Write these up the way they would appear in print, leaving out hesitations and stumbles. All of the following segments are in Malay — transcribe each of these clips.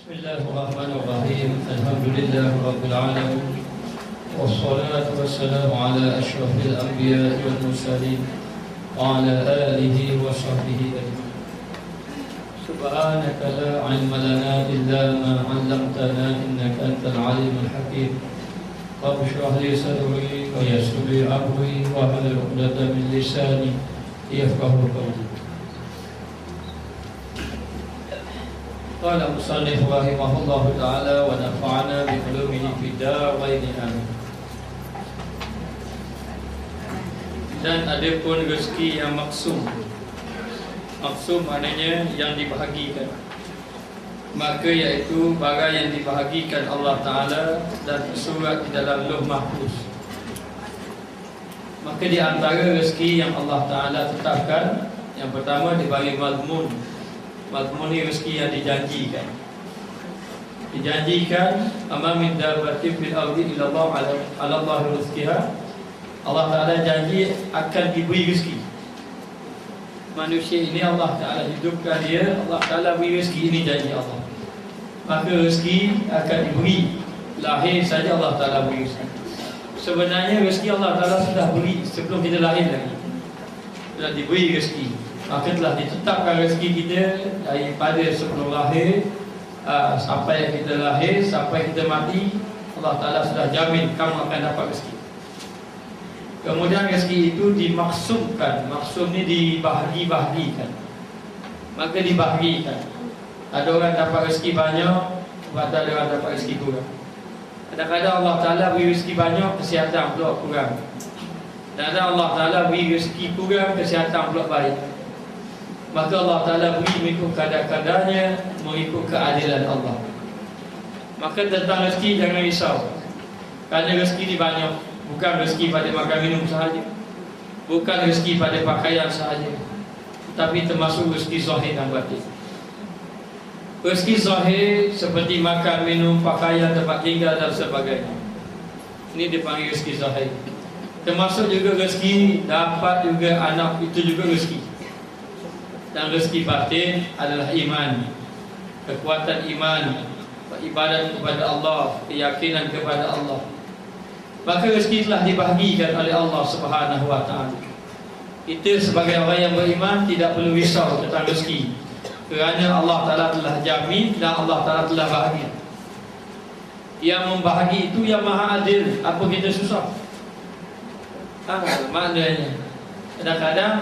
Bismillahirrahmanirrahim. Alhamdulillahirabbil alamin. Wassalatu wassalamu ala asyrafil anbiya'i wal mursalin wa ala alihi wa sahbihi ajma'in. Subhanaka la 'ilma lana illa ma 'allamtana innaka antal 'alimul hakim. Rabbi shrah li sadri wa yassir li amri wa hlul 'uqdatam min lisani yafqahu qawli. Qala musannif rahimahullahu ta'ala wa nafa'ana bi ulumihi fid darain amin. Dan ada pun rezeki yang maksum. Maksum maknanya yang dibahagikan. Maka iaitu barang yang dibahagikan Allah Ta'ala dan tersurat di dalam Lauh Mahfuz. Maka di antara rezeki yang Allah Ta'ala tetapkan, yang pertama dibagi mazmun. Mazmun ni rezeki yang dijanjikan. Dijanjikan ama min dabbatin fil ardi illa Allah ala Allah rizqiha. Allah Ta'ala janji akan diberi rezeki. Manusia ini Allah Ta'ala hidupkan dia, Allah Ta'ala beri rezeki, ini janji Allah. Maka rezeki akan diberi. Lahir saja Allah Ta'ala beri rezeki. Sebenarnya rezeki Allah Ta'ala sudah beri sebelum kita lahir lagi. Sudah diberi rezeki. Maka telah ditetapkan rezeki kita daripada sebelum lahir sampai kita lahir, sampai kita mati. Allah Ta'ala sudah jamin kamu akan dapat rezeki. Kemudian rezeki itu dimaksumkan. Maksum ni dibahagi-bahagikan. Maka dibahagikan. Ada orang dapat rezeki banyak, ada orang dapat rezeki kurang. Kadang-kadang Allah Ta'ala beri rezeki banyak, kesihatan pula kurang. Dan ada Allah Ta'ala beri rezeki kurang, kesihatan pula baik. Maka Allah Ta'ala beri mengikut kadar-kadarnya, mengikut keadilan Allah. Maka tentang rezeki jangan risau. Kerana rezeki ni banyak. Bukan rezeki pada makan minum sahaja, bukan rezeki pada pakaian sahaja, tapi termasuk rezeki zahir dan batin. Rezeki zahir seperti makan, minum, pakaian, tempat tinggal dan sebagainya. Ini dipanggil rezeki zahir. Termasuk juga rezeki dapat juga anak, itu juga rezeki. Dan rezeki batin adalah iman, kekuatan iman, ibadat kepada Allah, keyakinan kepada Allah. Maka rezeki telah dibahagikan oleh Allah Subhanahu wa ta'ala. Kita sebagai orang yang beriman tidak perlu risau tentang rezeki, kerana Allah Ta'ala telah jamin dan Allah Ta'ala telah bahagi. Yang membahagi itu yang maha adil. Apa kita susah? Maknanya kadang-kadang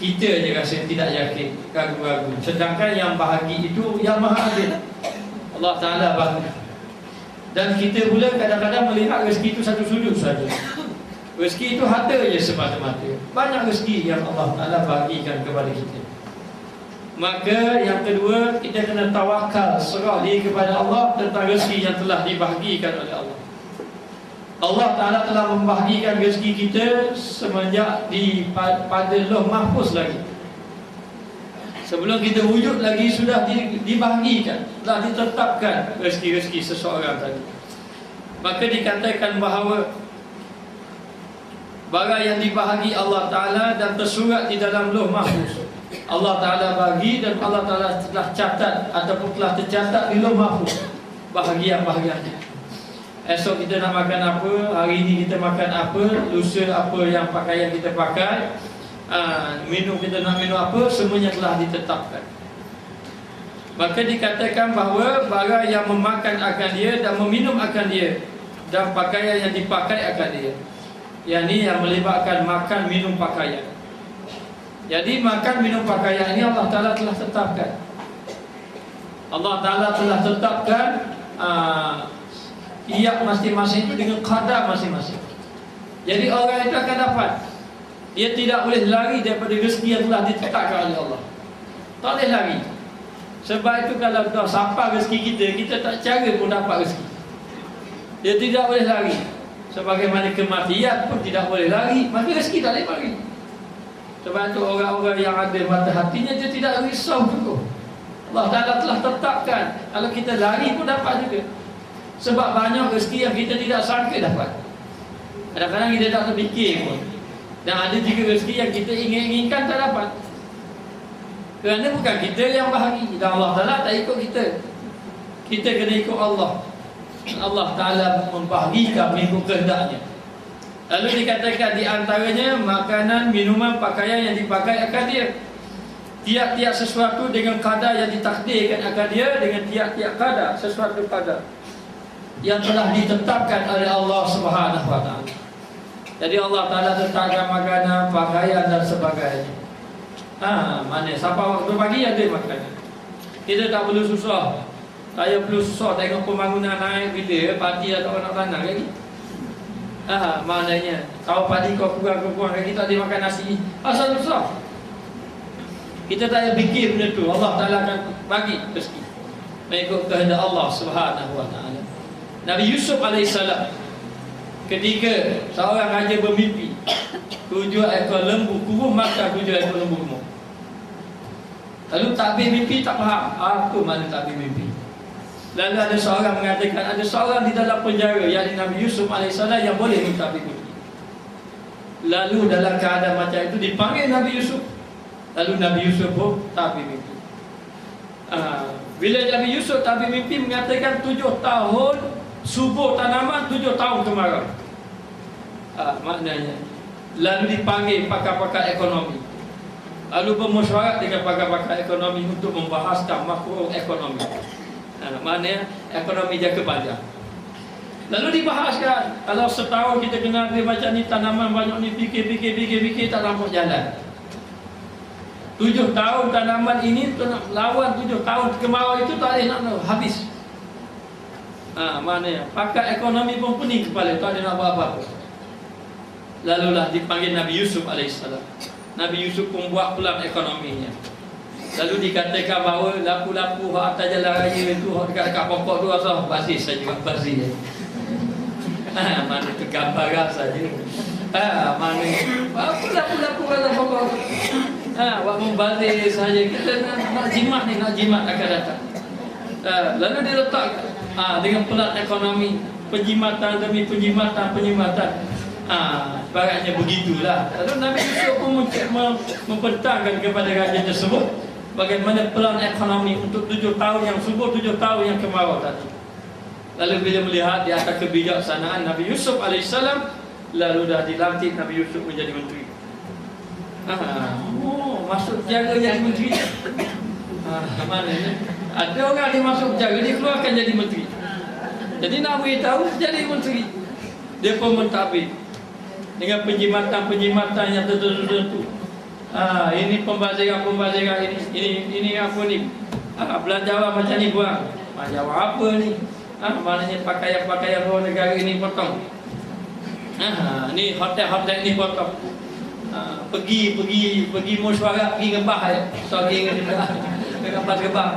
kita je rasa tidak yakin, ragu-ragu. Sedangkan yang bahagi itu yang maha adil, Allah Ta'ala bahagi. Dan kita pula kadang-kadang melihat rezeki itu satu sudut saja. Rezeki itu harta je semata-mata. Banyak rezeki yang Allah Ta'ala bagikan kepada kita. Maka yang kedua, kita kena tawakal, serah diri kepada Allah tentang rezeki yang telah dibahagikan oleh Allah. Allah Ta'ala telah membahagikan rezeki kita semenjak pada Lauh Mahfuz lagi. Sebelum kita wujud lagi sudah dibahagikan, telah ditetapkan rezeki-rezeki seseorang tadi. Maka dikatakan bahawa barang yang dibahagi Allah Ta'ala dan tersurat di dalam Lauh Mahfuz, Allah Ta'ala bagi dan Allah Ta'ala telah catat ataupun telah tercatat di Lauh Mahfuz bahagian-bahagiannya. Esok kita nak makan apa, hari ini kita makan apa, lusa apa yang pakaian kita pakai, minum kita nak minum apa, semuanya telah ditetapkan. Maka dikatakan bahawa barang yang memakan akan dia dan meminum akan dia, dan pakaian yang dipakai akan dia. Yang ni yang melibatkan makan, minum, pakaian. Jadi makan, minum, pakaian ini Allah Ta'ala telah tetapkan. Allah Ta'ala telah tetapkan tiap masing-masing itu dengan kadar masing-masing. Jadi orang itu akan dapat. Dia tidak boleh lari daripada rezeki yang telah ditetapkan oleh Allah. Tak boleh lari. Sebab itu kalau dah sampai rezeki kita, kita tak cara pun dapat rezeki. Dia tidak boleh lari. Sebagaimana kematian pun tidak boleh lari, maka rezeki tak boleh lari. Sebab itu orang-orang yang ada mata hatinya, dia tidak risau juga. Allah Ta'ala telah tetapkan. Kalau kita lari pun dapat juga. Sebab banyak rezeki yang kita tidak sangka dapat. Kadang-kadang kita tak terfikir pun. Dan ada juga rezeki yang kita inginkan tak dapat. Kerana bukan kita yang bahagi, dan Allah Ta'ala tak ikut kita. Kita kena ikut Allah. Allah Ta'ala membahagikan mengikut kehendaknya. Lalu dikatakan di antaranya makanan, minuman, pakaian yang dipakai akan dia. Tiap-tiap sesuatu dengan kadar yang ditakdirkan akan dia, dengan tiap-tiap kadar, sesuatu kadar yang telah ditetapkan oleh Allah Subhanahu wa Ta'ala. Jadi Allah Ta'ala tetapkan makanan, pakaian dan sebagainya. Mana siapa waktu pagi ada makanan. Kita tak perlu susah. Saya perlu susah tengok pembangunan naik bila parti atau anak tanah lagi. Maknanya kalau padi kau kurang lagi tak ada makan nasi. Asal susah. Kita tak payah fikir benda tu. Allah Ta'ala akan bagi rezeki mengikut kehendak Allah Subhanahu wa Ta'ala. Nabi Yusuf alaihissalam ketika seorang raja bermimpi 7 ekor lembu kurus makan 7 ekor lembu gemuk. Lalu takbir mimpi tak faham apa makna takbir mimpi. Lalu ada seorang mengatakan ada seorang di dalam penjara, yakni Nabi Yusuf alaihissalam, yang boleh mentakbir mimpi. Lalu dalam keadaan macam itu dipanggil Nabi Yusuf. Lalu Nabi Yusuf pun takbir mimpi. Bila Nabi Yusuf takbir mimpi mengatakan 7 tahun subur tanaman, 7 tahun kemarau. Maknanya lalu dipanggil pakar-pakar ekonomi. Lalu bermesyuarat dengan pakar-pakar ekonomi untuk membahaskan makroekonomi. Maknanya ekonomi jangka panjang. Lalu dibahaskan, kalau setahun kita kena dia macam ni, tanaman banyak ni, fikir tak nampak jalan. 7 tahun tanaman ini tu nak lawan 7 tahun kemarau itu tak ada nak habis. Maknanya pakar ekonomi pun pening kepala, tak ada nak buat apa-apa. Lalulah dipanggil Nabi Yusuf alaihissalam. Nabi Yusuf pun buat pelan ekonominya. Lalu dikatakan bahawa lapu-lapu hak atas jalan raya itu, hak dekat pokok tu asal bazir saja, bazir. Mana tu gambaran saja. Mana apa lapu-lapu atas pokok. Buat membazir saja. Kita nak jimat ni, nak jimat akan datang. Lalu dia letak dengan pelan ekonomi, penjimatan demi penjimatan. Baratnya begitulah. Lalu Nabi Yusuf pun membentangkan kepada raja tersebut bagaimana pelan ekonomi untuk 7 tahun yang subur, 7 tahun yang kemarau tadi. Lalu bila melihat di atas kebijaksanaan Nabi Yusuf alaihissalam, lalu dah dilantik Nabi Yusuf menjadi menteri. Masuk jaga jadi menteri. Maknanya ada orang dia masuk jaga, dia keluarkan jadi menteri. Jadi nak beritahu jadi menteri. Dia pun mentadbir dengan penjimatan yang tertentu. Ini pembaziran ini apa ni? Belanjawan macam ni buang. Belanjawan apa ni? Maknanya pakaian luar negara ini potong. Ni hotel ni potong. Pergi mesyuarat, pergi ngebah ya. Sorry dengan pas ngebah.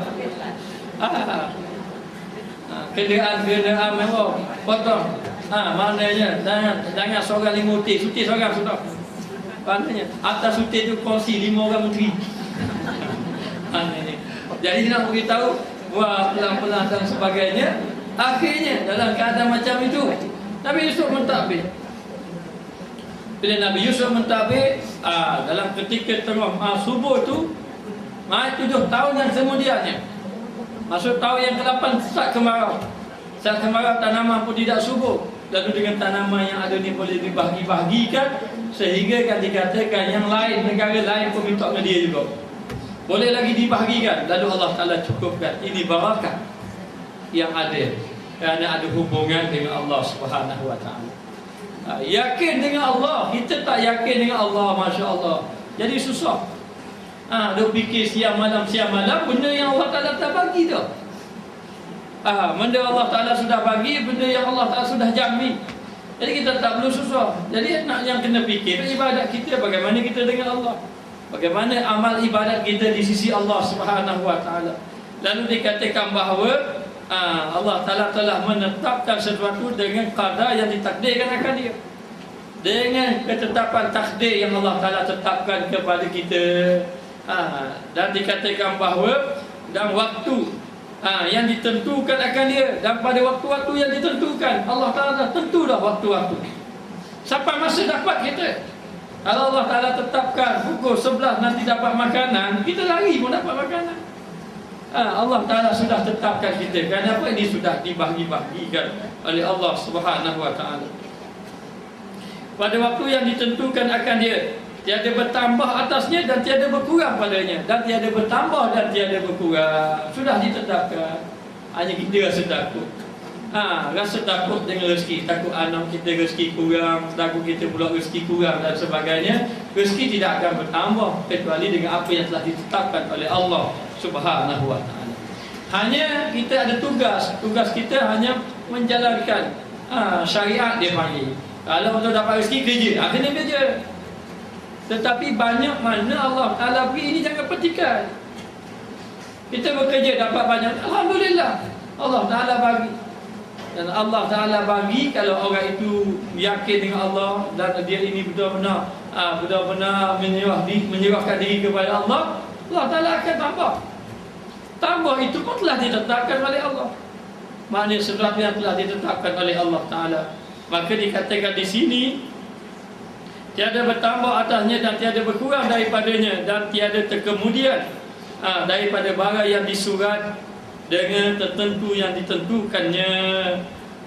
Kenderaan mewah potong. Maknanya jangan seorang 5 cuti seorang sudah. Maknanya atas cuti tu kongsi 5 orang menteri. Jadi nak beritahu buat pelan-pelan dan sebagainya. Akhirnya dalam keadaan macam itu Nabi Yusuf mentadbir. Bila Nabi Yusuf mentadbir, dalam ketika tengah subuh tu, 7 tahun yang kemudiannya, masuk tahun yang ke-8 saat kemarau. Saat kemarau tanaman pun tidak subur. Lalu dengan tanaman yang ada ni boleh dibahagi-bahagikan, sehingga kan dikatakan yang lain, negara lain pun minta dengan dia juga. Boleh lagi dibahagikan. Lalu Allah Ta'ala cukupkan. Ini barakah yang ada, kerana ada hubungan dengan Allah Subhanahu wa Ta'ala. Yakin dengan Allah. Kita tak yakin dengan Allah, Masya Allah, jadi susah. Dia fikir siang malam, benda yang Allah Ta'ala tak bagi dah. Benda Allah Ta'ala sudah bagi, benda yang Allah Ta'ala sudah jamin. Jadi kita tak perlu susah. Jadi nak yang kena fikir ibadat kita, bagaimana kita dengan Allah, bagaimana amal ibadat kita di sisi Allah Subhanahu wa Ta'ala. Lalu dikatakan bahawa Allah Ta'ala telah menetapkan sesuatu dengan qada yang ditakdirkan akan dia. Dengan ketetapan takdir yang Allah Ta'ala tetapkan kepada kita. Dan dikatakan bahawa dalam waktu yang ditentukan akan dia, dan pada waktu-waktu yang ditentukan Allah Ta'ala dah tentu dah waktu-waktu. Sampai masa dapat kita. Kalau Allah Ta'ala tetapkan pukul 11 nanti dapat makanan, kita lari pun dapat makanan. Allah Ta'ala sudah tetapkan kita. Kenapa ini sudah dibahagi-bahagikan oleh Allah Subhanahu Wa Ta'ala. Pada waktu yang ditentukan akan dia, tiada bertambah atasnya dan tiada berkurang padanya, dan tiada bertambah dan tiada berkurang. Sudah ditetapkan. Hanya kita rasa takut. Rasa takut dengan rezeki. Takut anak kita rezeki kurang, takut kita pula rezeki kurang dan sebagainya. Rezeki tidak akan bertambah kecuali dengan apa yang telah ditetapkan oleh Allah Subhanahu Wa Ta'ala. Hanya kita ada tugas. Tugas kita hanya menjalankan syariat dia panggil. Kalau untuk dapat rezeki kerja, kena kerja. Tetapi banyak mana Allah Ta'ala beri ini jangan petikan. Kita bekerja dapat banyak, alhamdulillah, Allah Ta'ala bagi. Dan Allah Ta'ala bagi kalau orang itu yakin dengan Allah dan dia ini benar-benar menyerahkan diri kepada Allah, Allah Ta'ala akan tambah. Tambah itu pun telah ditetapkan oleh Allah. Maknanya sesuatu yang telah ditetapkan oleh Allah Ta'ala. Maka dikatakan di sini, tiada bertambah atasnya dan tiada berkurang daripadanya, dan tiada terkemudian daripada barang yang disurat dengan tertentu yang ditentukannya.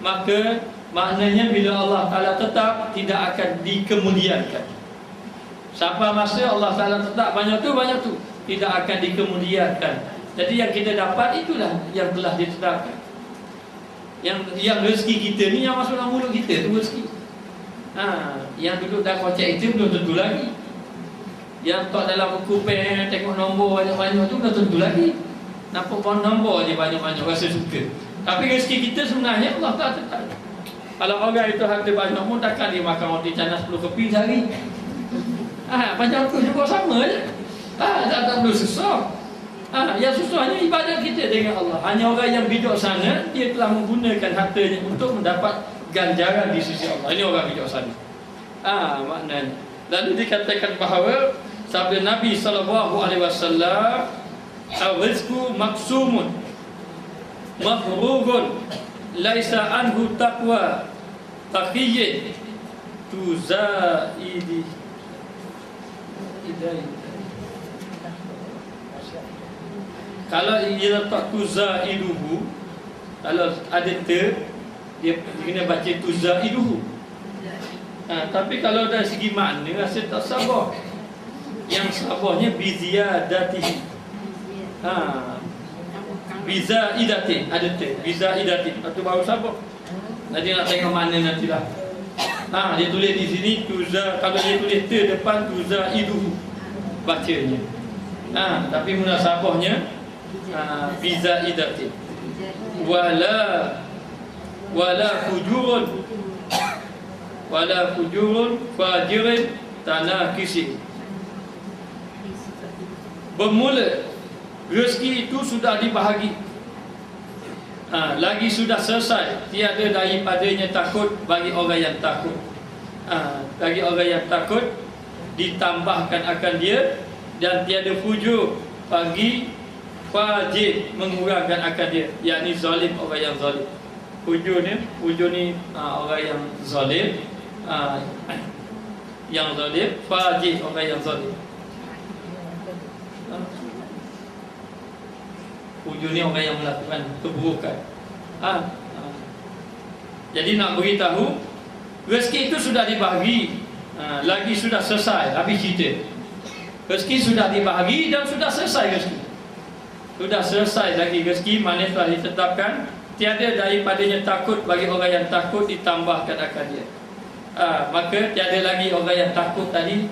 Maka maknanya bila Allah Ta'ala tetap, tidak akan dikemudiankan. Sampai masa Allah Ta'ala tetap banyak tu, tidak akan dikemudiankan. Jadi yang kita dapat itulah yang telah ditetapkan. Yang rezeki kita ni yang masuk dalam mulut kita tu rezeki. Yang duduk dalam kocek itu belum tentu lagi. Yang tak dalam buku pen tengok nombor banyak-banyak tu belum tentu lagi. Nampak pun nombor je banyak-banyak rasa suka. Tapi rezeki kita sebenarnya Allah tak tetap. Kalau orang itu harta banyak pun takkan dia makan roti canai 10 keping sehari. Macam tu juga sama je. Tak perlu susah. Yang susahnya ibadat kita dengan Allah. Hanya orang yang bijaksana, dia telah menggunakan hartanya untuk mendapat ganjaran di sisi Allah. Ini orang bijaksana. Maknanya. Lalu dikatakan bahawa sabda Nabi SAW, "Ar-rizqu maqsumun mafrughun laisa anhu taqwa taqiyyin tuzaidi." Kalau ia letak tuzaiduhu, kalau ada dia kena baca tuzaiduhu. Tapi kalau dari segi makna rasa tak sabar. Yang sabarnya biziyadatihi. Bizaidatin, ada bizaidatin. Itu baru sabar. Nanti nak tengok mana nantilah. Dia tulis di sini kalau dia tulis depan tuzaiduhu bacanya. Tapi munasabahnya bizaidatin. Wala fujurun fajirin tanakisi. Bermula rezeki itu sudah dibahagi, lagi sudah selesai, tiada daripadanya takut bagi orang yang takut. Bagi orang yang takut ditambahkan akan dia, dan tiada fujur bagi fajir mengurangkan akan dia, yakni zalim, orang yang zalim. Fujur ni orang yang zalim, fajir orang yang zalim. Fujur ni orang yang melakukan keburukan. Jadi nak beritahu, rezeki itu sudah dibahagi, lagi sudah selesai, habis cerita. Rezeki sudah dibahagi dan sudah selesai rezeki. Sudah selesai lagi rezeki, mana telah ditetapkan. Tiada daripadanya takut bagi orang yang takut ditambahkan akan dia. Maka tiada lagi orang yang takut tadi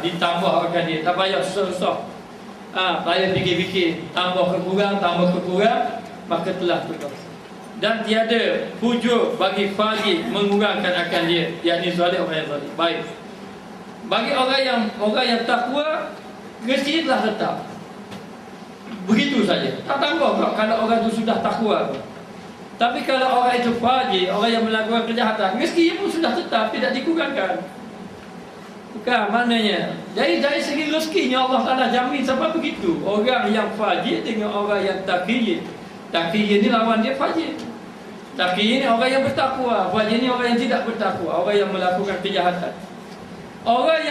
ditambah akan dia. Tak payah susah-susah. Payah fikir-fikir, tambah kekurang, maka telah tutup. Dan tiada fujur bagi fajir mengurangkan akan dia, yakni zalim, orang yang zalim. Baik. Bagi orang yang takwa, rezeki telah tetap. Begitu saja. Tak tambah kalau orang itu sudah takwa. Tapi kalau orang itu fajir, orang yang melakukan kejahatan, rezeki pun sudah tetap, tidak dikurangkan. Bukan maknanya. Jadi dari segi rezekinya Allah Ta'ala jamin sampai begitu. Orang yang fajir dengan orang yang taqiyyin. Taqiyyin ni lawan dia fajir. Taqiyyin ni orang yang bertakwa, fajir ni orang yang tidak bertakwa, orang yang melakukan kejahatan. Orang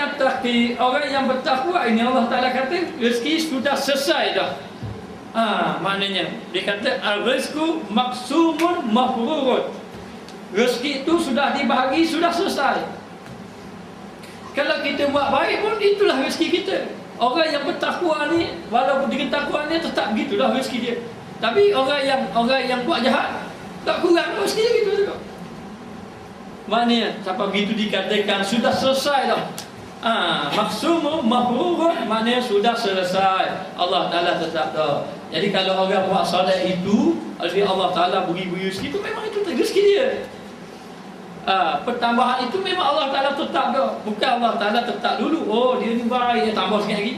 yang bertakwa ini Allah Ta'ala kata rezeki sudah selesai dah. Maknanya dia kata al-rizqu maqsumun mafrurun. Rezeki itu sudah dibahagi, sudah selesai. Kalau kita buat baik pun itulah rezeki kita. Orang yang bertakwa ni, walaupun dengan takwa ni tetap gitulah rezeki dia. Tapi orang yang buat jahat tak kurang rezeki dia gitu juga. Maknanya sampai begitu dikatakan sudah selesai dah. Maksumu mafrurun, maknanya sudah selesai. Allah Ta'ala tetap dah. Jadi kalau orang buat solat itu, Allah Ta'ala beri rezeki itu, memang itu rezeki dia. Pertambahan itu memang Allah Ta'ala tetap dah. Bukan Allah Ta'ala tetap dulu, oh dia ni baik, dia tambah sikit lagi.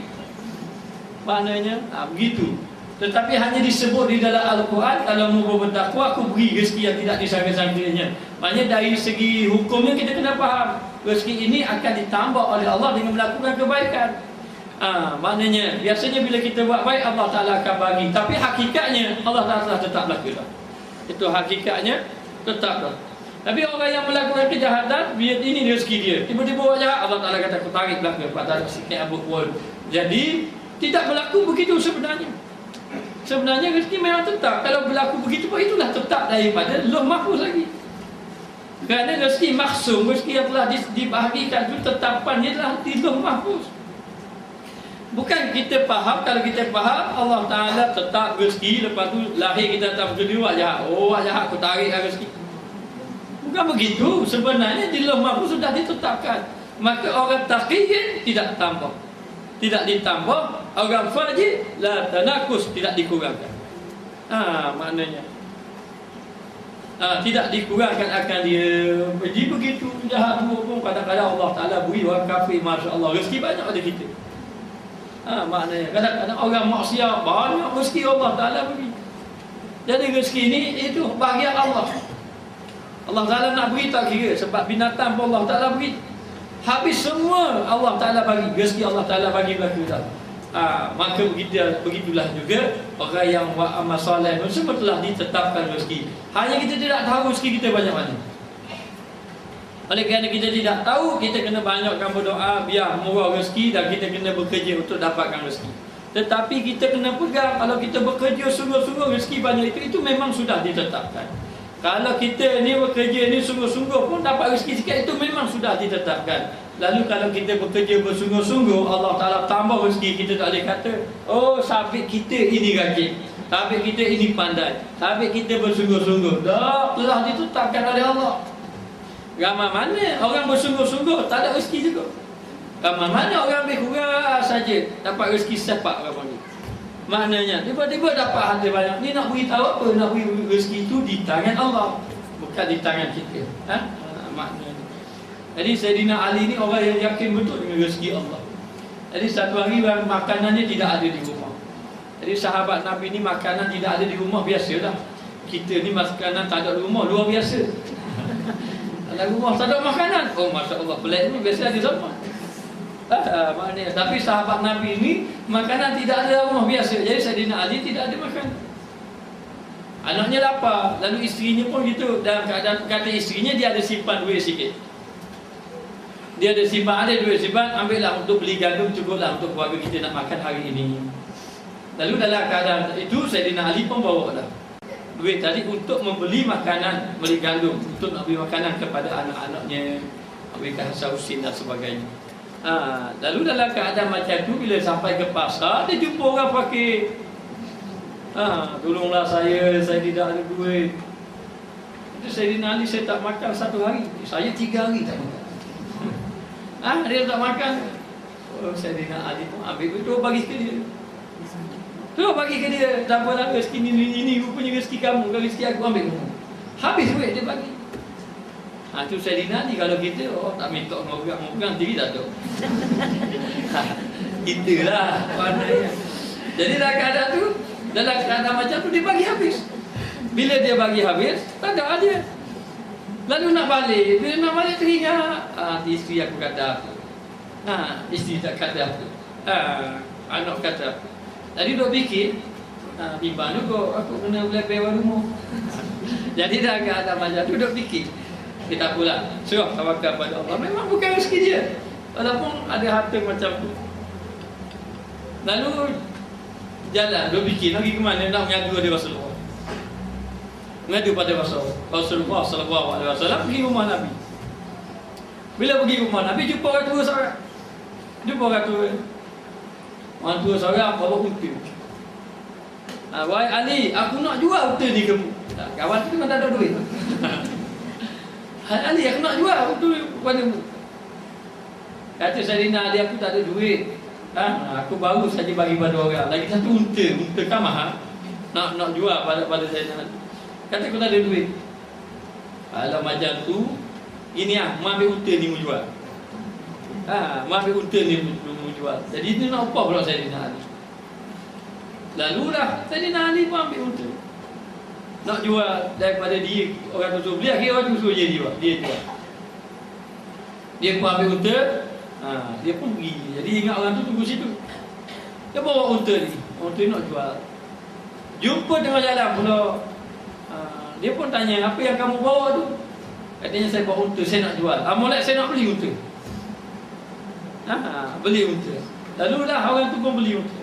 Maknanya begitu. Tetapi hanya disebut di dalam Al-Quran, kalau mau bertakwa aku beri rezeki yang tidak disangka-sangkanya. Maknanya dari segi hukumnya kita kena faham, rezeki ini akan ditambah oleh Allah dengan melakukan kebaikan. Maknanya biasanya bila kita buat baik, Allah Ta'ala akan bagi. Tapi hakikatnya Allah Ta'ala tetap lakukan. Itu hakikatnya tetap dah. Tapi orang yang melakukan kejahatan, biar ini rezeki dia, tiba-tiba buat jahat, Allah Ta'ala kata aku tarik belakang, Pak Ta'ala sikit abuk pun. Jadi tidak berlaku begitu sebenarnya. Sebenarnya rezeki memang tetap. Kalau berlaku begitu pun itulah tetap daripada Lauh Mahfuz lagi. Kerana rezeki maksum, rezeki yang telah dibahagikan itu tetapannya adalah di Lauh Mahfuz. Bukan kita faham, kalau kita faham Allah Ta'ala tetap rezeki, lepas tu lahir kita tak betul buat jahat. Oh buat jahat aku tarik rezeki. Bukan begitu. Sebenarnya di Lauh Mahfuz sudah ditetapkan. Maka orang taqiyyin tidak tambah, tidak ditambah. Orang fajir la tanakus, tidak dikurangkan. Maknanya tidak dikurangkan akan dia. Jadi begitu jahat pun kadang-kadang Allah Ta'ala beri orang kafir, masya-Allah rezeki banyak pada kita. Maknanya kadang-kadang orang maksiat banyak rezeki Allah Ta'ala beri. Jadi rezeki ini itu bahagian Allah. Allah Ta'ala nak beri tak kira, sebab binatang pun Allah Ta'ala beri. Habis semua Allah Ta'ala bagi, rezeki Allah Ta'ala bagi belaka dah. Maka begitulah juga orang yang buat amal soleh pun semua telah ditetapkan rezeki. Hanya kita tidak tahu rezeki kita banyak mana. Oleh kerana kita tidak tahu, kita kena banyakkan berdoa biar murah rezeki, dan kita kena bekerja untuk dapatkan rezeki. Tetapi kita kena pegang, kalau kita bekerja sungguh-sungguh, rezeki banyak itu memang sudah ditetapkan. Kalau kita ni bekerja ni sungguh-sungguh pun dapat rezeki sikit, itu memang sudah ditetapkan. Lalu kalau kita bekerja bersungguh-sungguh, Allah Ta'ala tambah rezeki, kita tak boleh kata oh sabit kita ini rajin, sabit kita ini pandai, sabit kita bersungguh-sungguh. Dah telah ditetapkan oleh Allah. Ramai mana orang bersungguh-sungguh tak ada rezeki juga. Ramai mana orang ambil kurang saja dapat rezeki sepak ramai ni. Maknanya tiba-tiba dapat harta banyak ni, nak beritahu apa? Nak beri rezeki itu di tangan Allah, bukan di tangan kita. Maknanya jadi Sayyidina Ali ni orang yang yakin betul dengan rezeki Allah. Jadi satu hari makanannya tidak ada di rumah. Jadi sahabat Nabi ni makanan tidak ada di rumah, biasalah. Kita ni makanan tak ada di rumah, luar biasa. Dalam rumah tak ada makanan, oh Masya Allah, pelik ni biasa ada sama. Maknanya, tapi sahabat Nabi ni makanan tidak ada di rumah, biasa. Jadi Sayyidina Ali tidak ada makanan. Anaknya lapar, lalu isterinya pun gitu. Dalam keadaan kata isterinya, dia ada simpan duit sikit. Dia ada simpan, ada duit simpan, ambillah untuk beli gandum, cukuplah untuk keluarga kita nak makan hari ini. Lalu dalam keadaan itu Sayyidina Ali pun bawa dah duit tadi untuk membeli makanan, beli gandum, untuk nak beli makanan kepada anak-anaknya, berikan sausin dan sebagainya. Lalu dalam keadaan macam tu, bila sampai ke pasar, dia jumpa orang fakir. Tolonglah saya tidak ada duit. Itu Sayyidina Ali, saya tak makan satu hari, saya 3 hari tak makan. Dia tak makan. Oh, Sayyidina Ali pun ambil duit tu bagi ke dia. Tu bagi ke dia. Tak apalah, rezeki ini rupanya rezeki kamu, kalau rezeki aku ambil. Habis duit dia bagi. Tu Sayyidina Ali. Kalau kita tak minta orang pegang diri tak tahu. Itulah maknanya. Jadi dalam keadaan tu, dalam keadaan macam tu dia bagi habis. Bila dia bagi habis, tak ada dia. Lalu nak balik, bila nak balik teringat, isteri aku kata apa? Isteri tak kata apa? Anak kata apa? Tadi duk fikir, timbang juga aku kena belah rumah. Jadi dah ada macam tu duk fikir. Kita pula serah tawakal pada Allah. Memang bukan rezeki dia, walaupun ada harta macam tu. Lalu Jalan, dia fikir nak pergi ke mana, nak mengadu pada Rasulullah. Mengadu pada Rasulullah sallallahu alaihi wasallam, pergi rumah Nabi. Bila pergi rumah Nabi, jumpa orang tua seorang. Jumpa orang tua. Orang tua seorang bawa unta. Wahai Ali, aku nak jual unta ni kamu. Kawan tu memang tak ada duit. Hai Ali, aku nak jual unta padamu. Kata Sayyidina Ali, aku tak ada duit. Aku baru saja bagi pada orang. Lagi satu unta kan mahal. Nak jual pada Sayyidina Ali. Kata aku tak ada duit. Kalau macam tu, ini mau ambil unta ni mau jual. Mau ambil unta ni mau jual. Jadi itu nak upah pula Sayyidina Ali. Lalulah Sayyidina Ali pun ambil unta. Nak jual daripada dia, orang tu suruh beli, akhirnya orang tu suruh dia jual. Dia pun ambil unta. Dia pun pergi. Jadi ingat orang tu tunggu situ. Dia bawa unta ni. Unta ni nak jual. Jumpa tengah jalan pula. Dia pun tanya, apa yang kamu bawa tu? Katanya saya bawa unta, saya nak jual. Molek saya nak beli unta. Beli unta. Lalulah orang tu pun beli unta.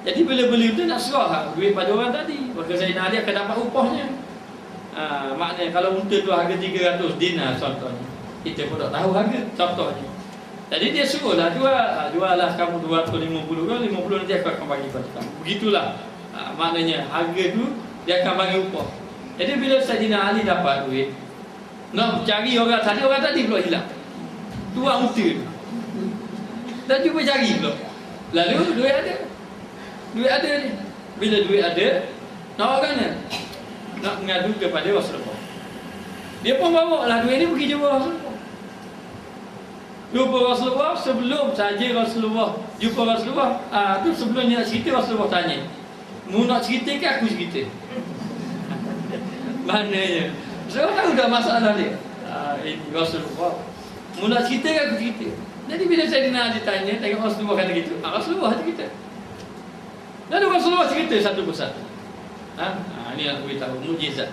Jadi bila beli unta nak serah duit pada orang tadi. Maka Sayyidina Ali akan dapat upahnya. Maknanya kalau unta tu harga 300 dinar contohnya. Kita pun tak tahu harga contohnya. Jadi dia suruhlah juallah kamu 250 kan, 50 nanti aku akan bagi pada kamu. Begitulah. Maknanya harga tu dia akan bagi upah. Jadi bila Sayyidina Ali dapat duit, nak cari orang tadi pula hilang. Tuang unta tu. Dan cuba cari pula. Lalu duit ada. Duit ada ni. Bila duit ada, nak orang mana? Nak mengadu kepada Rasulullah. Dia pun bawa lah duit ni pergi jumpa Rasulullah. Jumpa Rasulullah, sebelum saja Rasulullah jumpa Rasulullah, tu sebelum dia nak cerita, Rasulullah tanya, mu nak cerita ke aku cerita? Maknanya Rasulullah tahu dah masalah dia. Ini Rasulullah, mu nak cerita ke aku cerita? Jadi bila Sayyidina Ali tanya, tengok Rasulullah kata gitu, Rasulullah cerita. Lalu Rasulullah cerita satu persatu. Ini yang aku beritahu, mukjizat.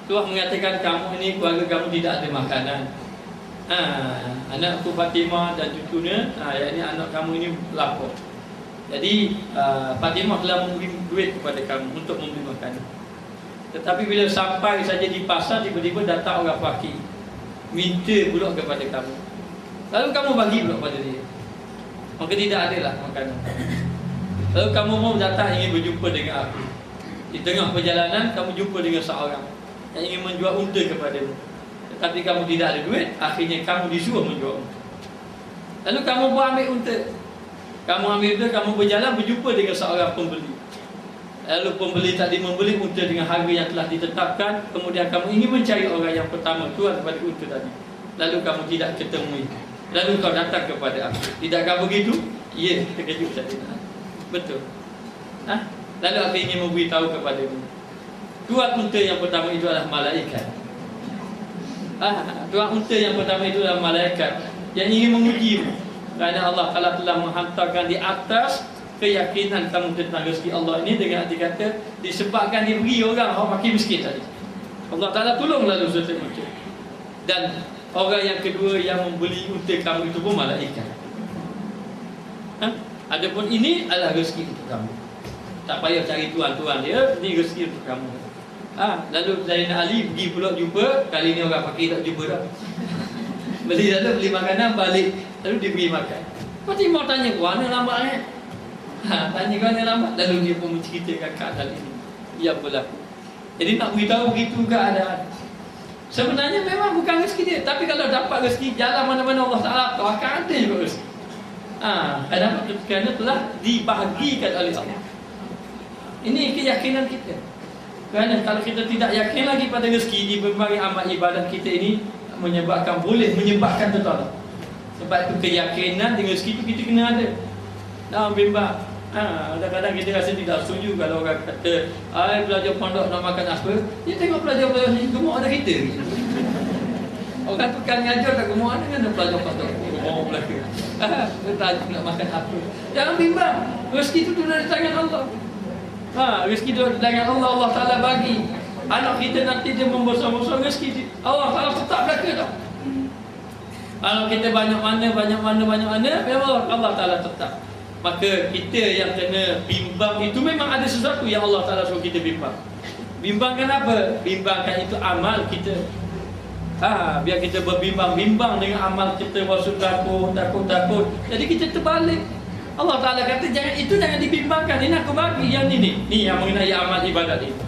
Tuhan mengatakan kamu ini, keluarga kamu tidak ada makanan. Anakku Fatimah dan cucunya, yakni anak kamu ini lapar. Jadi Fatimah telah memberi duit kepada kamu untuk membeli makanan. Tetapi bila sampai saja di pasar, tiba-tiba datang orang fakir, minta pula kepada kamu. Lalu kamu bagi pula pada dia. Maka tidak adalah makanan. Lalu kamu mau datang ingin berjumpa dengan aku. Di tengah perjalanan kamu jumpa dengan seorang yang ingin menjual unta kepadamu. Tetapi kamu tidak ada duit, akhirnya kamu disuruh menjual unta. Lalu kamu pun ambil unta. Kamu ambil unta, kamu berjalan berjumpa dengan seorang pembeli. Lalu pembeli tadi membeli unta dengan harga yang telah ditetapkan. Kemudian kamu ingin mencari orang yang pertama tuan kepada unta tadi. Lalu kamu tidak ketemui. Lalu kau datang kepada aku. Tidakkah begitu? Ya, terkejut saya. Betul. Lalu aku ingin memberitahu kepadamu, tuan unta yang pertama itu adalah malaikat. Tuan unta yang pertama itu adalah malaikat yang ingin mengujimu. Kerana Allah Ta'ala telah menghantarkan di atas keyakinan kamu tentang rezeki Allah ini dengan arti kata disebabkan dia beri orang fakir miskin tadi. Allah Ta'ala tolong lalu serta macam. Dan orang yang kedua yang membeli unta kamu itu pun malaikat. Adapun ini adalah rezeki untuk kamu. Tak payah cari tuan-tuan dia, ini rezeki untuk kamu. Lalu Sayyidina Ali pergi pula jumpa. Kali ni orang fakir tak jumpa dah. Beli makanan, balik. Lalu dia pergi makan. Fatimah tanya, mana lambat ni? Tanya mana lambat. Lalu dia pun menceritakan keadaan ini yang berlaku. Jadi nak beritahu begitu keadaan. Sebenarnya memang bukan rezeki dia. Tapi kalau dapat rezeki, jalan mana-mana Allah Ta'ala akan ada juga rezeki. Kerana telah dibahagikan oleh Allah. Ini keyakinan kita. Kerana kalau kita tidak yakin lagi pada rezeki di berbagai amal ibadat kita ini boleh menyebabkan tertolak. Sebab itu keyakinan dengan rezeki itu kita kena ada. Dalam bimbang. Kadang-kadang kita rasa tidak setuju kalau orang kata pelajar pondok nak makan apa. Dia tengok pelajar-pelajar ni gemuk ada kita. Orang tu kan ngajar tak gemuk dengan pelajar pondok. Gemuk belaka. Dia nak makan apa. Jangan bimbang. Rezeki itu dari tangan Allah. Rezeki itu dari tangan Allah. Allah Ta'ala bagi. Anak kita nanti dia membesar-besar, rezeki Allah Ta'ala tetap belaka tau. Kalau kita banyak mana, memang Allah Ta'ala tetap. Maka kita yang kena bimbang itu memang ada sesuatu yang Allah Ta'ala suruh kita bimbang. Bimbangkan apa? Bimbangkan itu amal kita. Biar kita berbimbang-bimbang dengan amal kita, maksud takut. Jadi kita terbalik. Allah Ta'ala kata jangan dibimbangkan. Ini aku bagi yang ini. Ni yang mengenai amal ibadat ini.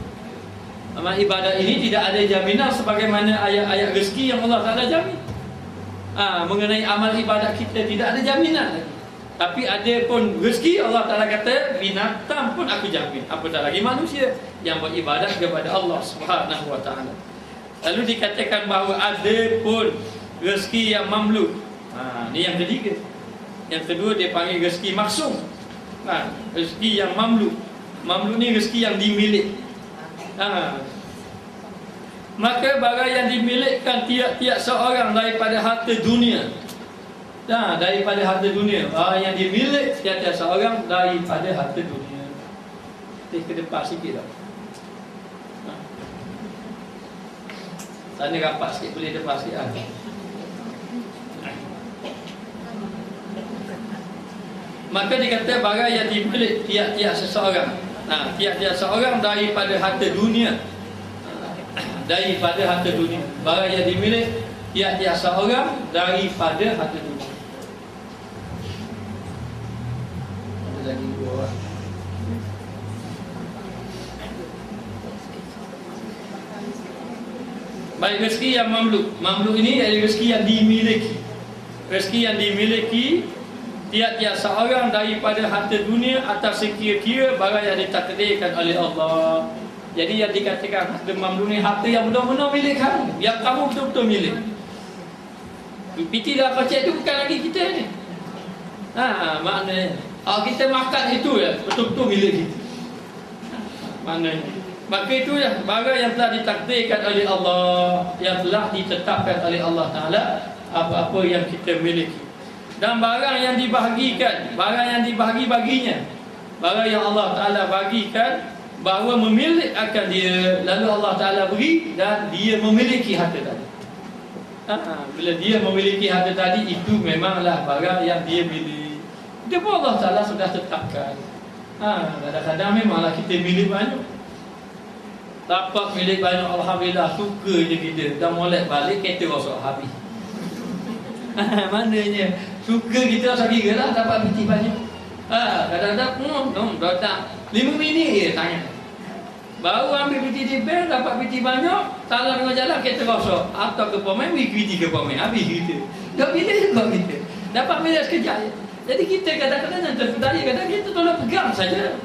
Amal ibadat ini tidak ada jaminan sebagaimana ayat-ayat rezeki yang Allah Ta'ala jamin. Mengenai amal ibadat kita tidak ada jaminan lagi. Tapi ada pun rezeki Allah Ta'ala kata binatang pun aku jamin. Apatah lagi manusia yang beribadat kepada Allah Subhanahu Wa Ta'ala. Lalu dikatakan bahawa ada pun rezeki yang mamluk. Ini yang ketiga. Yang kedua dia panggil rezeki maksum. Rezeki yang mamluk. Mamluk ni rezeki yang dimiliki. Maka barang yang dimilikkan tiap-tiap seorang daripada harta dunia. Daripada harta dunia. Yang dimiliki tiap-tiap seorang daripada harta dunia. Ke depan sikit dah. Sana rapat sikit, boleh depan sikit lah. Maka dikata barang yang dimiliki tiap-tiap seseorang. Tiap-tiap seorang daripada harta dunia. Daripada harta dunia. Barang yang dimiliki tiap-tiap seorang daripada harta dunia. Ada lagi dua orang. Baik, rezeki yang mamluk. Mamluk ini adalah rezeki yang dimiliki. Rezeki yang dimiliki tiap-tiap seorang daripada harta dunia atas sekira-kira barang yang ditakdirkan oleh Allah. Jadi yang dikatakan harta mamluk ni harta yang benar-benar milik kamu, yang kamu betul-betul milik. PT dah kau cek tu bukan lagi kita ni. Maknanya kita makan itu ya betul-betul milik kita. Maknanya maka itu ya barang yang telah ditakdirkan oleh Allah, yang telah ditetapkan oleh Allah Ta'ala, apa-apa yang kita miliki. Dan barang yang dibahagikan, barang yang dibahagi baginya, barang yang Allah Ta'ala bagikan, bahawa memilik akan dia, lalu Allah Ta'ala beri dan dia memiliki harta tadi. Bila dia memiliki harta tadi, itu memanglah barang yang dia milik. Dia pun Allah Ta'ala sudah tetapkan. Kadang-kadang memanglah kita milik banyak. Dapat milik banyak, alhamdulillah, suka je kita. Dah molek balik, kereta rosak habis. Maknanya suka kita rasa kira lah dapat biti banyak. Kadang-kadang dah tak 5 minit je tanya. Baru ambil biti di bank, dapat biti banyak, salah tengah jalan kereta rosak. Atau ke pemain, beri biti ke pemain, habis kita. Dah bila juga kita dapat milik sekejap je. Jadi kita kadang-kadang yang terpedaya, kadang kita tolong pegang saja.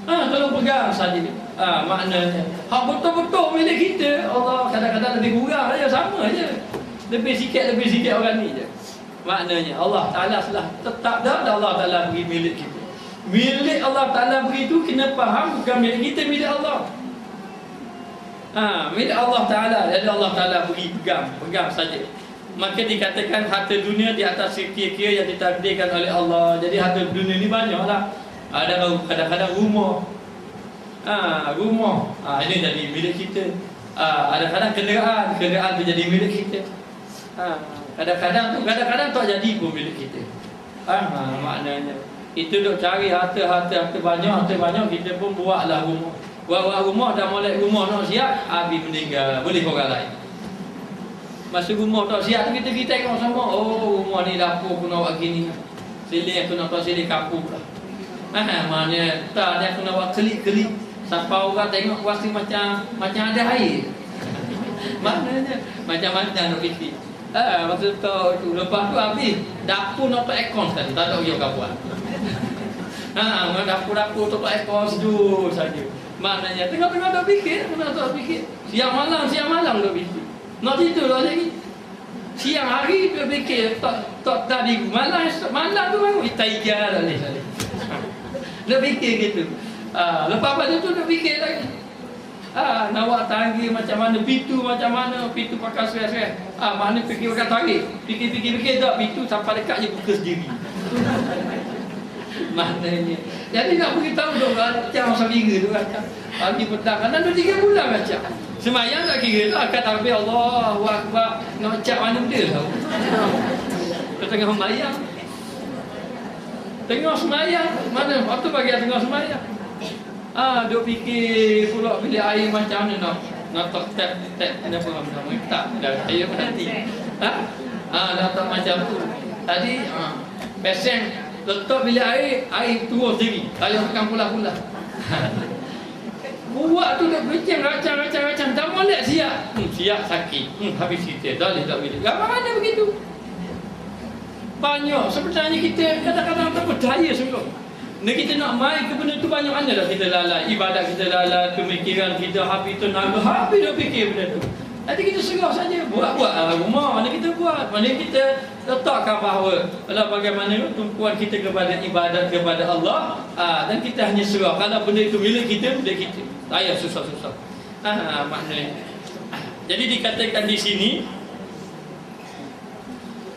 Tolong pegang saja. Maknanya hak betul-betul milik kita. Allah kadang-kadang lebih kurang saja, sama aja. Lebih sikit orang ni je. Maknanya Allah Ta'ala telah tetap dah Allah Ta'ala beri milik kita. Milik Allah Ta'ala beri tu kena faham bukan milik kita, milik Allah. Milik Allah Ta'ala. Jadi Allah Ta'ala beri pegang saja. Maka dikatakan harta dunia di atas kira-kira yang ditakdirkan oleh Allah. Jadi harta dunia ni banyaklah. Ada kadang-kadang rumah. Rumah ini jadi milik kita. Kadang-kadang kenderaan tu jadi milik kita. Kadang-kadang tak jadi pun milik kita. Maknanya kita duk cari harta banyak, kita pun buatlah rumah. Buat rumah dah molek rumah nak siap, habis meninggal, boleh orang lain. Masa rumah tak siap kita tengok sama, rumah ni dapur aku nak buat gini. Siling aku nak buat siling kapur lah. Maknanya tak ada aku nak buat kelip-kelip. Sampai orang tengok pasti macam ada air. Maknanya macam-macam nak fikir. Maksud tu lepas tu habis dapur nak tak aircon sekali, tak ada yang kau buat. Dapur-dapur tak aircon sejuk saja. Maknanya tengah-tengah dah fikir, siang malam dah fikir. Nak tidur dah lagi. Siang hari dia fikir tak tadi malam tu bangun itaiga dah ni. Dia fikir gitu. Lepas pada tu dia fikir lagi. Nak buat tangga macam mana, pintu pakai serai-serai. Mana fikir pakai tangga. Fikir tak, pintu sampai dekat je buka sendiri. Maknanya. Jadi nak beritahu dong macam masa minggu tu macam. Pagi petang kan ada 3 bulan macam. Semayang tak kira lah, kat takbir Allahu Akbar. Nak cak mana dia tahu. Ketengah sembahyang. Tengah semayang, mana waktu bagi tengah semayang. Duk fikir pula bilik air macam mana nak tap ada apa nama tak dah air berhenti. Dah tak macam tu. Tadi pesen letak bilik air turun sendiri. Air makan pula-pula. Buat tu dah bercam racang. Tak molek siap. Siap sakit. Habis kita dah letak bilik. Mana begitu? Banyak sebenarnya kita kadang-kadang tak berdaya sungguh. Kita nak main ke benda tu banyak mana dah kita lalai. Ibadat kita lalai, pemikiran kita habis tenaga, habis dah fikir benda tu. Nanti kita serah saja, buat rumah, mana kita buat, mana kita letakkan bahawa bagaimana tumpuan kita kepada ibadat kepada Allah, dan kita hanya serah. Kalau benda itu milik kita, tak payah susah-susah. Maknanya. Jadi dikatakan di sini,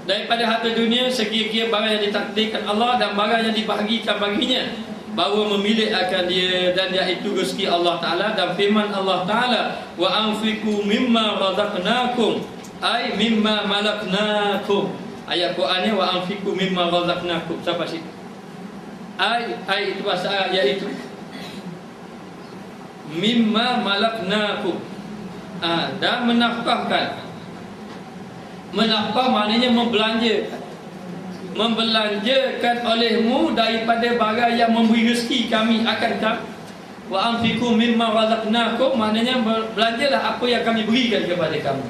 daripada harta dunia sekira-kira barang yang ditakdirkan Allah dan barang yang dibahagikan baginya, bahawa memilih akan dia, dan iaitu rezeki Allah Ta'ala. Dan firman Allah Ta'ala, wa anfiqu mimma razaqnakum, ay mimma malaknakum. Ayat Quran ni, wa anfiqu mimma razaqnakum, sampai situ. Ay itu bahasa Arab, iaitu mimma malaknakum, dan menafkahkan. Menafkah maknanya membelanjakan olehmu daripada barang yang memberi rezeki kami akan kamu. Wa anfiqu mimma razaqnakum, maknanya belanjalah apa yang kami berikan kepada kamu.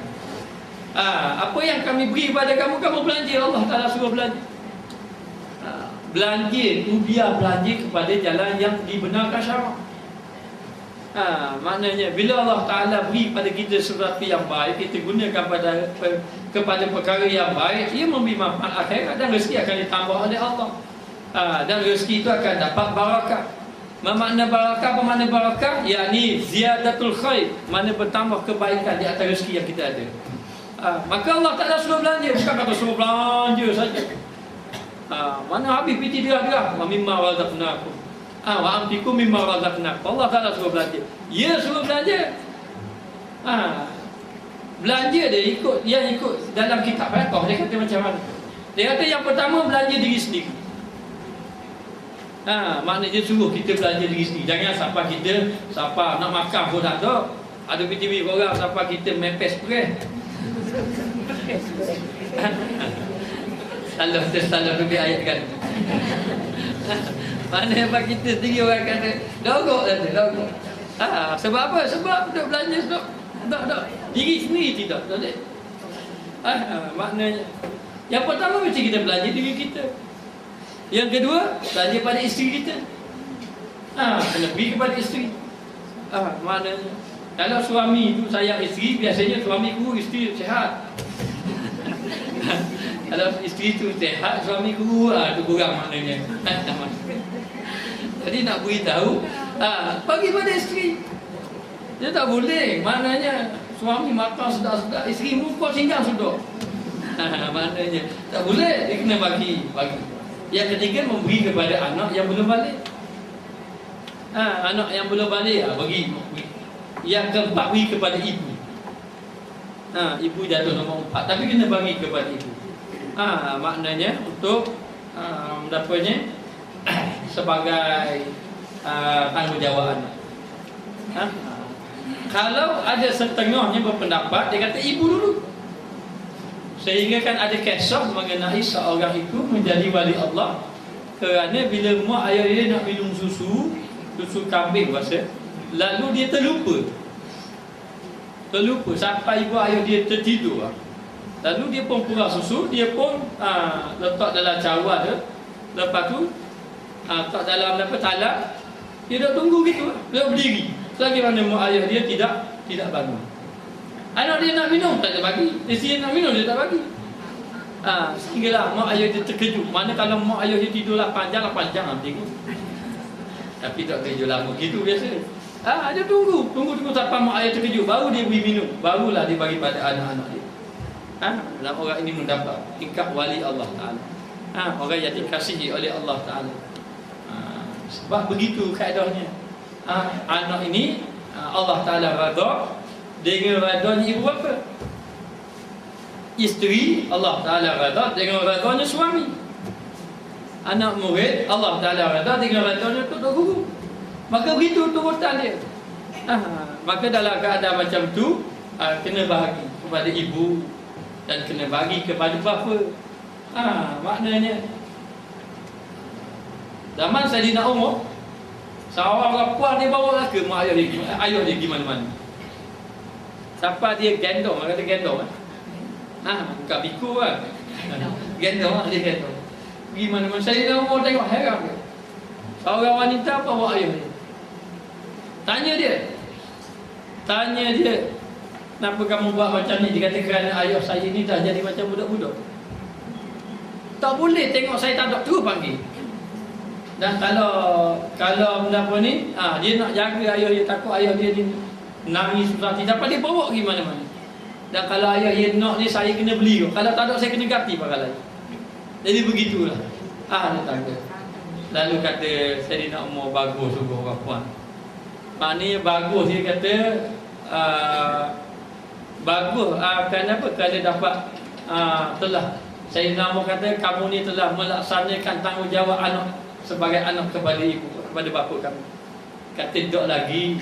Apa yang kami beri kepada kamu, kamu belanja. Allah Ta'ala suruh belanja. Belanja tu biar belanja kepada jalan yang dibenarkan syarak. Maknanya bila Allah Ta'ala beri pada kita sesuatu yang baik, kita gunakan kepada perkara yang baik, ia memberi manfaat akhirat dan rezeki akan ditambah oleh Allah. Dan rezeki itu akan dapat barakah. Makna barakah, apa makna barakah? Yakni ziyadatul khair, mana bertambah kebaikan di atas rezeki yang kita ada. Maka Allah Ta'ala suruh belanja, bukan kata suruh belanja saja. Mana habis piti derah-derah, wa mimma razaqnakum. Wa anfiqu mimma razaqnakum. Allah Ta'ala suruh belanja. Ya, suruh belanja. Belanja dia ikut dalam kitab fiqh. Dia kata macam mana? Dia kata yang pertama, belanja diri sendiri. Maknanya dia suruh kita belanja diri sendiri. Jangan siapa nak makan pun tak ada. Ada PTV orang siapa kita mepes press. Salah lebih ayat kan. Mana apa kita sendiri orang kata dogok dah tu, dogok. Sebab apa? Sebab untuk belanja sebab tak diri sendiri tidak. Tak. Maknanya yang pertama mesti kita belanja diri kita. Yang kedua, belanja pada isteri kita. Lebih kepada isteri. Maknanya kalau suami itu sayang isteri, biasanya suami guru, isteri sihat. Kalau isteri tu sihat, suami guru, tu kurang maknanya. Jadi nak beritahu, bagi pada isteri. Dia tak boleh, maknanya suami makan sedap-sedap, isteri muka singgah sudah. Maknanya tak boleh, dia kena bagi. Yang ketiga, memberi kepada anak yang belum balik. Anak yang belum balik, bagi. Yang keempat, beri kepada ibu. Ibu jatuh nombor 4, tapi kena bagi kepada ibu. Maknanya untuk mendapatnya sebagai tanggungjawab anak. Kalau ada setengahnya berpendapat, dia kata ibu dulu. Sehingga kan ada kisah mengenai seorang itu menjadi wali Allah kerana bila mak ayah dia nak minum susu kambing bahasa, lalu dia terlupa sampai ibu ayah dia tertidur. Lalu dia pun kurang susu, dia pun letak dalam cawan dia. Lepas tu letak dalam talat. Dia dah tunggu gitu, dia berdiri. Selagi mana mak ayah dia tidak bangun. Anak dia nak minum, tak ada bagi. Isteri nak minum, dia tak bagi. Sehinggalah mak ayah dia terkejut. Mana kalau mak ayah dia tidur 8 jam nanti. Tapi tak kerja lama gitu biasa. Dia tunggu sampai mak ayah terkejut, baru dia beri minum, barulah dia bagi pada anak-anak dia. Dan orang ini mendapat tingkap wali Allah Ta'ala. Orang yang dikasihi oleh Allah Ta'ala. Sebab begitu keadaannya. Anak ini Allah Ta'ala redha dengan redanya ibu bapa. Isteri Allah Ta'ala redha dengan redanya suami. anak murid Allah Ta'ala reda, tinggal reda dia untuk guru. Maka begitu turutan dia. Maka dalam keadaan macam tu, kena bahagi kepada ibu dan kena bagi kepada bapa. Maknanya zaman Saidina Umar, seorang perempuan dia bawa ke mak ayah dia pergi mana-mana. Siapa dia gendong, kata gendong bukan biku kan. Gendong dia gendong. Pergi mana-mana. Saidina Umar tengok heran dia. Seorang wanita bawa ayah dia. Tanya dia, kenapa kamu buat macam ni? Dia kata kerana ayah saya ni dah jadi macam budak-budak. Tak boleh tengok saya tak ada, terus panggil. Dan kalau apa ni, dia nak jaga ayah dia, takut ayah dia ni nangis susah tidak dapat, dia bawa pergi mana-mana. Dan kalau ayah dia nak ni, saya kena beli. Kalau tak ada, saya kena ganti pakai lain. Jadi begitulah. Dia tangga. Lalu kata Saidina Umar, bagus sungguh orang puan. Maknanya bagus, dia kata bagus kenapa? Kerana dapat telah Saidina Umar kata, kamu ni telah melaksanakan tanggungjawab anak sebagai anak kepada ibu, kepada bapa kamu. Kata tidak lagi.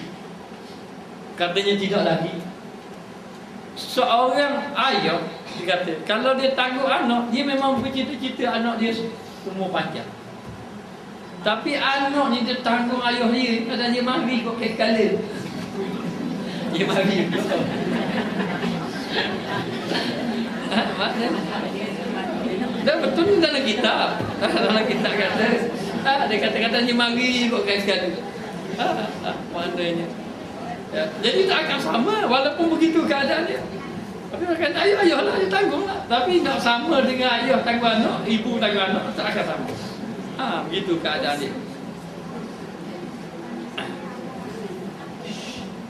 Katanya tidak lagi. Seorang ayah, dia kata, kalau dia tangguh anak, dia memang bercita-cita anak dia umur panjang. Tapi anak ni dia tanggung ayah dia, kadang dia mari kok kekala. Dia mari. Maknanya dah betul ni dalam kitab. Dalam kitab kata, dia kata-kata dia mari kok kekala. Maknanya jadi tak akan sama walaupun begitu keadaan dia. Tapi akan ayah lah dia tanggung lah. Tapi nak sama dengan ayah tanggung anak, ibu tanggung anak, tak akan sama. Begitu keadaan dia.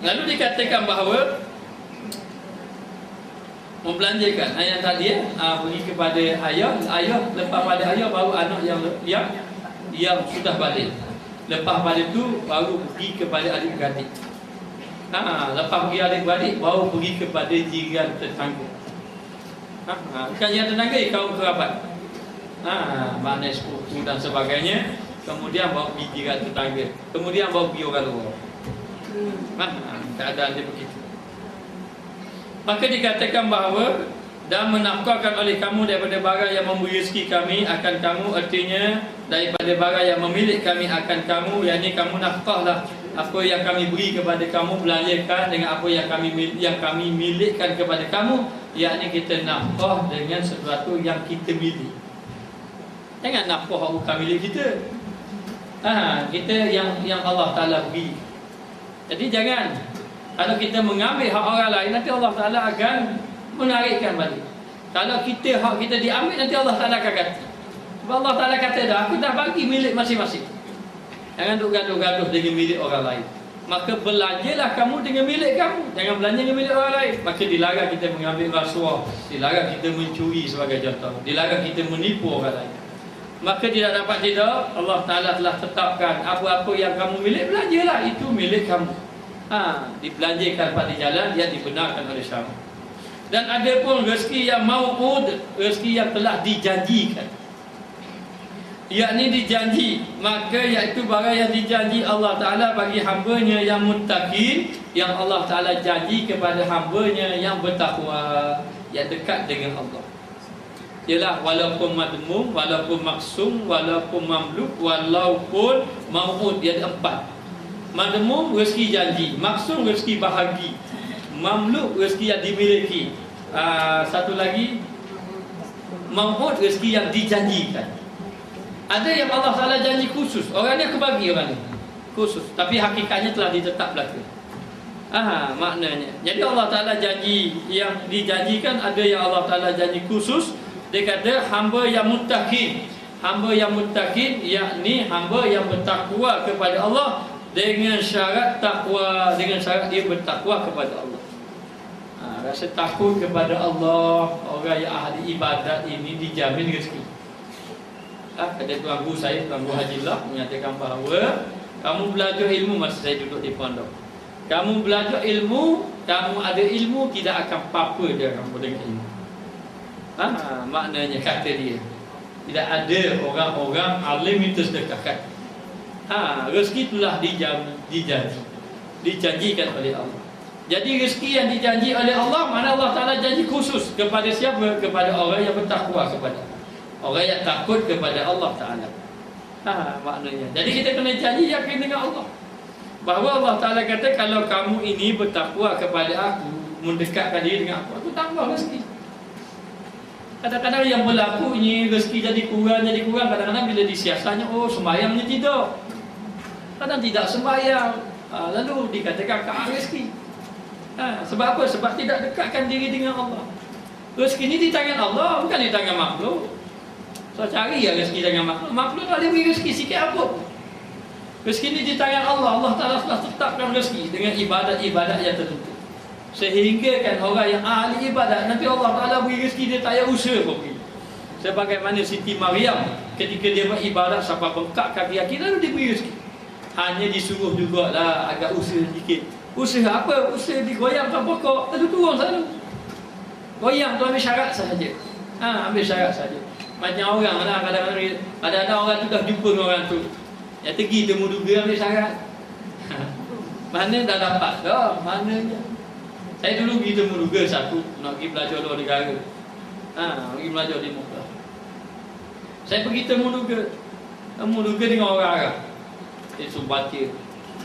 Lalu dikatakan bahawa membelanjakan ayat tadi pergi kepada ayah, lepas pada ayah baru anak yang sudah balik. Lepas pada tu baru pergi kepada adik-beradik. Lepas pergi adik-beradik baru pergi kepada jiran tetangga. Bukan jiran tetangga, kaum kerabat. Maknanya sepupu dan sebagainya. Kemudian bawa pergi jiran tetangga. Kemudian bawa pergi orang luar. Keadaan dia begitu. Maka dikatakan bahawa dan menafkahkan oleh kamu daripada barang yang memberi rezeki kami akan kamu, artinya daripada barang yang memilik kami akan kamu, yakni kamu nafkahlah apa yang kami beri kepada kamu, belanjakan dengan apa yang kami milikkan kepada kamu, yakni kita nafkah dengan sesuatu yang kita milik. Jangan nafkah bukan milik kita. Kita yang Allah Ta'ala beri. Jadi jangan, kalau kita mengambil hak orang lain, nanti Allah Ta'ala akan menarikkan balik. Kalau hak kita diambil, nanti Allah Ta'ala akan kata. Sebab Allah Ta'ala kata dah, aku dah bagi milik masing-masing. Jangan duk gaduh-gaduh dengan milik orang lain. Maka belanjalah kamu dengan milik kamu, jangan belanja dengan milik orang lain. Maka dilarang kita mengambil rasuah, dilarang kita mencuri sebagai contoh, dilarang kita menipu orang lain. Maka tidak Allah Ta'ala telah tetapkan apa-apa yang kamu milik, belanjalah, itu milik kamu. Dibelanjakan pada jalan yang dibenarkan oleh syariat. Dan ada pun rezeki yang mau'ud, rezeki yang telah dijanjikan, yakni dijanji, maka iaitu barang yang dijanji Allah Ta'ala bagi hamba-Nya yang muttaqin, yang Allah Ta'ala janji kepada hamba-Nya yang bertakwa, yang dekat dengan Allah. Ialah walaupun madmum, walaupun maksum, walaupun mamluk, walaupun mau'ud. Dia ada 4. Madmum rezeki janji, maksum rezeki bahagi, mamluk rezeki yang dimiliki, satu lagi mau'ud rezeki yang dijanjikan. Ada yang Allah Ta'ala janji khusus, orang ni aku bagi orang ni khusus, tapi hakikatnya telah ditetap belaka. Maknanya jadi Allah Ta'ala janji yang dijanjikan, ada yang Allah Ta'ala janji khusus. Dia kata hamba yang muttaqin, hamba yang muttaqin yakni hamba yang bertakwa kepada Allah dengan syarat takwa, dengan syarat dia bertakwa kepada Allah. Rasa takut kepada Allah, orang yang ahli ibadat ini dijamin rezeki. Kata Tuan Guru saya, Tuan Guru Hajilah, menyatakan bahawa kamu belajar ilmu masa saya duduk di pondok. Kamu belajar ilmu, kamu ada ilmu, tidak akan apa-apa dia kamu dengan ilmu. Maknanya kata dia. Tidak ada orang-orang alim itu sedekahkan. Rezeki itulah dijanjikan oleh Allah. Jadi rezeki yang dijanji oleh Allah, mana Allah Ta'ala janji khusus kepada siapa? Kepada orang yang bertakwa kepada orang yang takut kepada Allah Ta'ala. Maknanya. Jadi kita kena janji yakin dengan Allah, bahawa Allah Ta'ala kata, kalau kamu ini bertakwa kepada aku, mendekatkan diri dengan aku tambah rezeki. Kadang-kadang yang berlaku ini rezeki jadi kurang. Kadang-kadang bila disiasatnya, sembahyangnya tidak. Kadang tidak sembahyang, lalu dikatakan kau rezeki. Sebab apa? Sebab tidak dekatkan diri dengan Allah. Rezeki ini di tangan Allah, bukan di tangan makhluk. So cari ya rezeki tangan makhluk. Makhluk tak boleh beri rezeki sikit apa. Rezeki ini di tangan Allah. Allah Ta'ala telah tetapkan rezeki dengan ibadat-ibadat yang tertentu. Sehingga kan orang yang ahli ibadat, nanti Allah Ta'ala beri rezeki dia tak payah usaha pun beri. Sebagaimana Siti Maryam, ketika dia beribadat sampai bengkak kaki kaki, lalu dia beri rezeki. Hanya disuruh jugalah agak usaha sedikit. Usaha apa? Usaha digoyangkan pokok, lalu turun selalu. Goyang tu ambil syarat sahaja. Ambil syarat sahaja. Macam orang lah, kadang-kadang orang tu dah jumpa dengan orang tu, yang pergi temu duga ambil syarat. Mana dah dapat dah, mananya. Saya dulu pergi temu duga satu, nak pergi belajar luar negara. Pergi belajar di Mekah. Saya pergi temu duga dengan orang Arab. Dia suruh baca.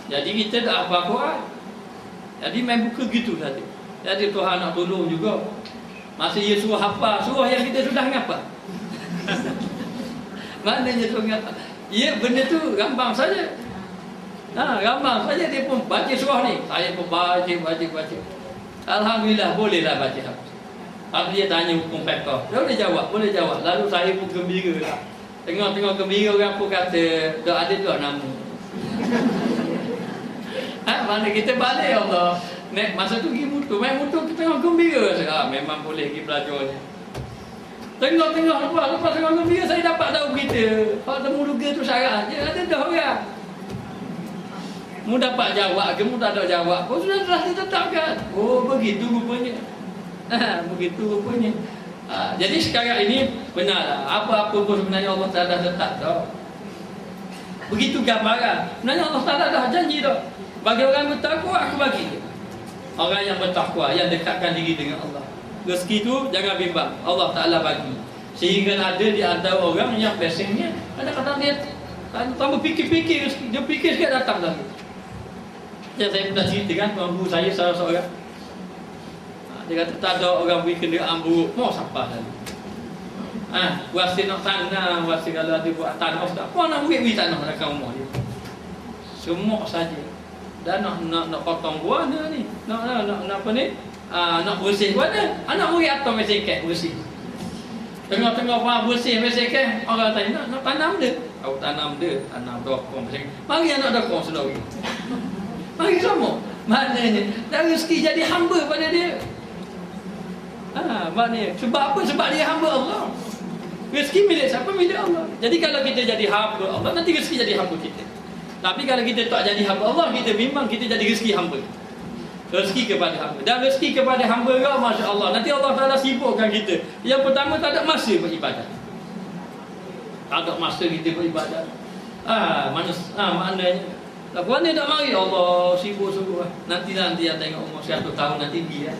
Jadi kita tak apa Quran. Jadi main buka gitu saja. Jadi Tuhan nak tolong juga. Masa dia suruh hafal, suruh yang kita sudah ngapa. Maknanya tu ngapa? Ya, benda tu gampang saja. Gampang saja dia pun baca surah ni. Saya pun baca. Alhamdulillah bolehlah baca. Habis dia tanya hukum fiqh. Dia boleh jawab. Lalu saya pun gembira lah. Tengok gembira, orang pun kata, tak ada tu nama. Mana kita balik Allah. Masa tu pergi motor, main motor kita tengok gembira. Memang boleh pergi belajar ni. Lepas tengok gembira, saya dapat tahu kita. Kalau temu duga tu syarat je, ada dah orang. Mu dapat jawab ke, mu tak ada jawab pun sudah ditetapkan. Begitu rupanya. Begitu rupanya. Jadi sekarang ini benarlah, apa-apa pun sebenarnya Allah Ta'ala tetap dah. Begitu gambaran. Sebenarnya Allah Ta'ala dah janji dah. Bagi orang bertakwa, aku bagi dia. Orang yang bertakwa, yang dekatkan diri dengan Allah, rezeki tu jangan bimbang, Allah Ta'ala bagi. Sehingga ada di antara orang yang biasanya kadang-kadang dia tambah fikir-fikir rezeki, dia fikir sikit datang lagi. Yang saya pernah ceritakan, tuan guru saya salah seorang, dia kata tak ada orang beri kenderaan buruk, mau siapa lagi. Wasi nak tanah, wasi kalau ada buat tanah, tak apa nak beri tanah dekat rumah dia. Semua saja. Dan nak potong buah ni, nak apa ni? Nak bersih mana? Anak murid atau mesekat bersih. Tengok-tengok bersih mesekat, orang tanya nak tanam dia. Kau tanam dia, tanam dokong mesekat. Mari anak dokong sendiri. Mari semua. Maknanya dan rezeki jadi hamba pada dia. Maknanya sebab apa? Sebab dia hamba Allah. Rezeki milik siapa? Milik Allah. Jadi kalau kita jadi hamba Allah, nanti rezeki jadi hamba kita. Tapi kalau kita tak jadi hamba Allah, kita memang kita jadi rezeki hamba. Rezeki kepada hamba. Dan rezeki kepada hamba juga, Masya Allah. Nanti Allah Ta'ala sibukkan kita. Yang pertama, tak ada masa beribadat. Tak ada masa kita beribadat. Maknanya mana tak mari Allah sibuk-sibuk. Nanti yang tengok umur 100 tahun nanti dia.